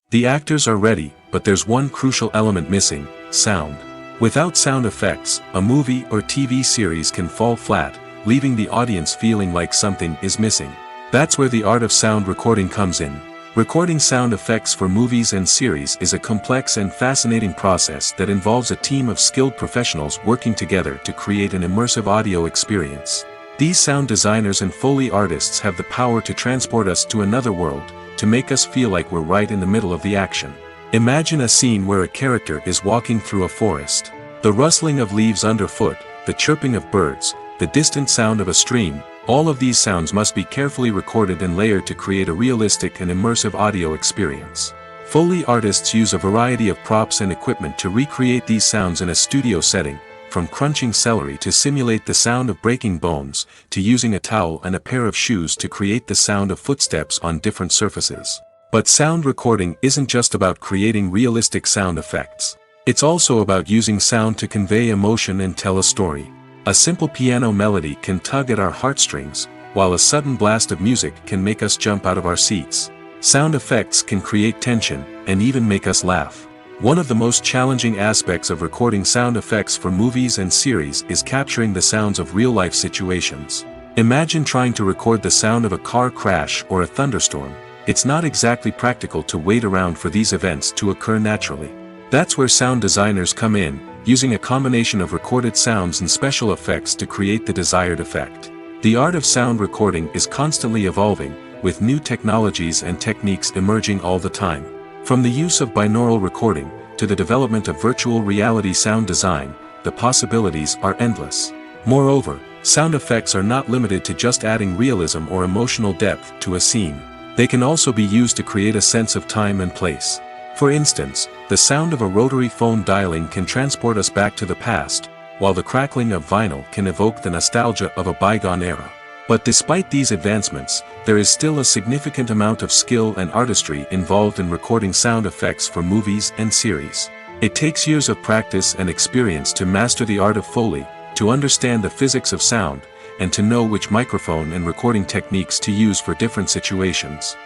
The actors are ready, but there's one crucial element missing: sound. Without sound effects, a movie or TV series can fall flat, leaving the audience feeling like something is missing. That's where the art of sound recording comes in. Recording sound effects for movies and series is a complex and fascinating process that involves a team of skilled professionals working together to create an immersive audio experience. These sound designers and Foley artists have the power to transport us to another world, to make us feel like we're right in the middle of the action. Imagine a scene where a character is walking through a forest. The rustling of leaves underfoot, the chirping of birds, the distant sound of a stream, all of these sounds must be carefully recorded and layered to create a realistic and immersive audio experience. Foley artists use a variety of props and equipment to recreate these sounds in a studio setting, from crunching celery to simulate the sound of breaking bones, to using a towel and a pair of shoes to create the sound of footsteps on different surfaces. But sound recording isn't just about creating realistic sound effects. It's also about using sound to convey emotion and tell a story. A simple piano melody can tug at our heartstrings, while a sudden blast of music can make us jump out of our seats. Sound effects can create tension, and even make us laugh. One of the most challenging aspects of recording sound effects for movies and series is capturing the sounds of real-life situations. Imagine trying to record the sound of a car crash or a thunderstorm. It's not exactly practical to wait around for these events to occur naturally. That's where sound designers come in, using a combination of recorded sounds and special effects to create the desired effect. The art of sound recording is constantly evolving, with new technologies and techniques emerging all the time. From the use of binaural recording, to the development of virtual reality sound design, the possibilities are endless. Moreover, sound effects are not limited to just adding realism or emotional depth to a scene. They can also be used to create a sense of time and place. For instance, the sound of a rotary phone dialing can transport us back to the past, while the crackling of vinyl can evoke the nostalgia of a bygone era. But despite these advancements, there is still a significant amount of skill and artistry involved in recording sound effects for movies and series. It takes years of practice and experience to master the art of Foley, to understand the physics of sound, and to know which microphone and recording techniques to use for different situations.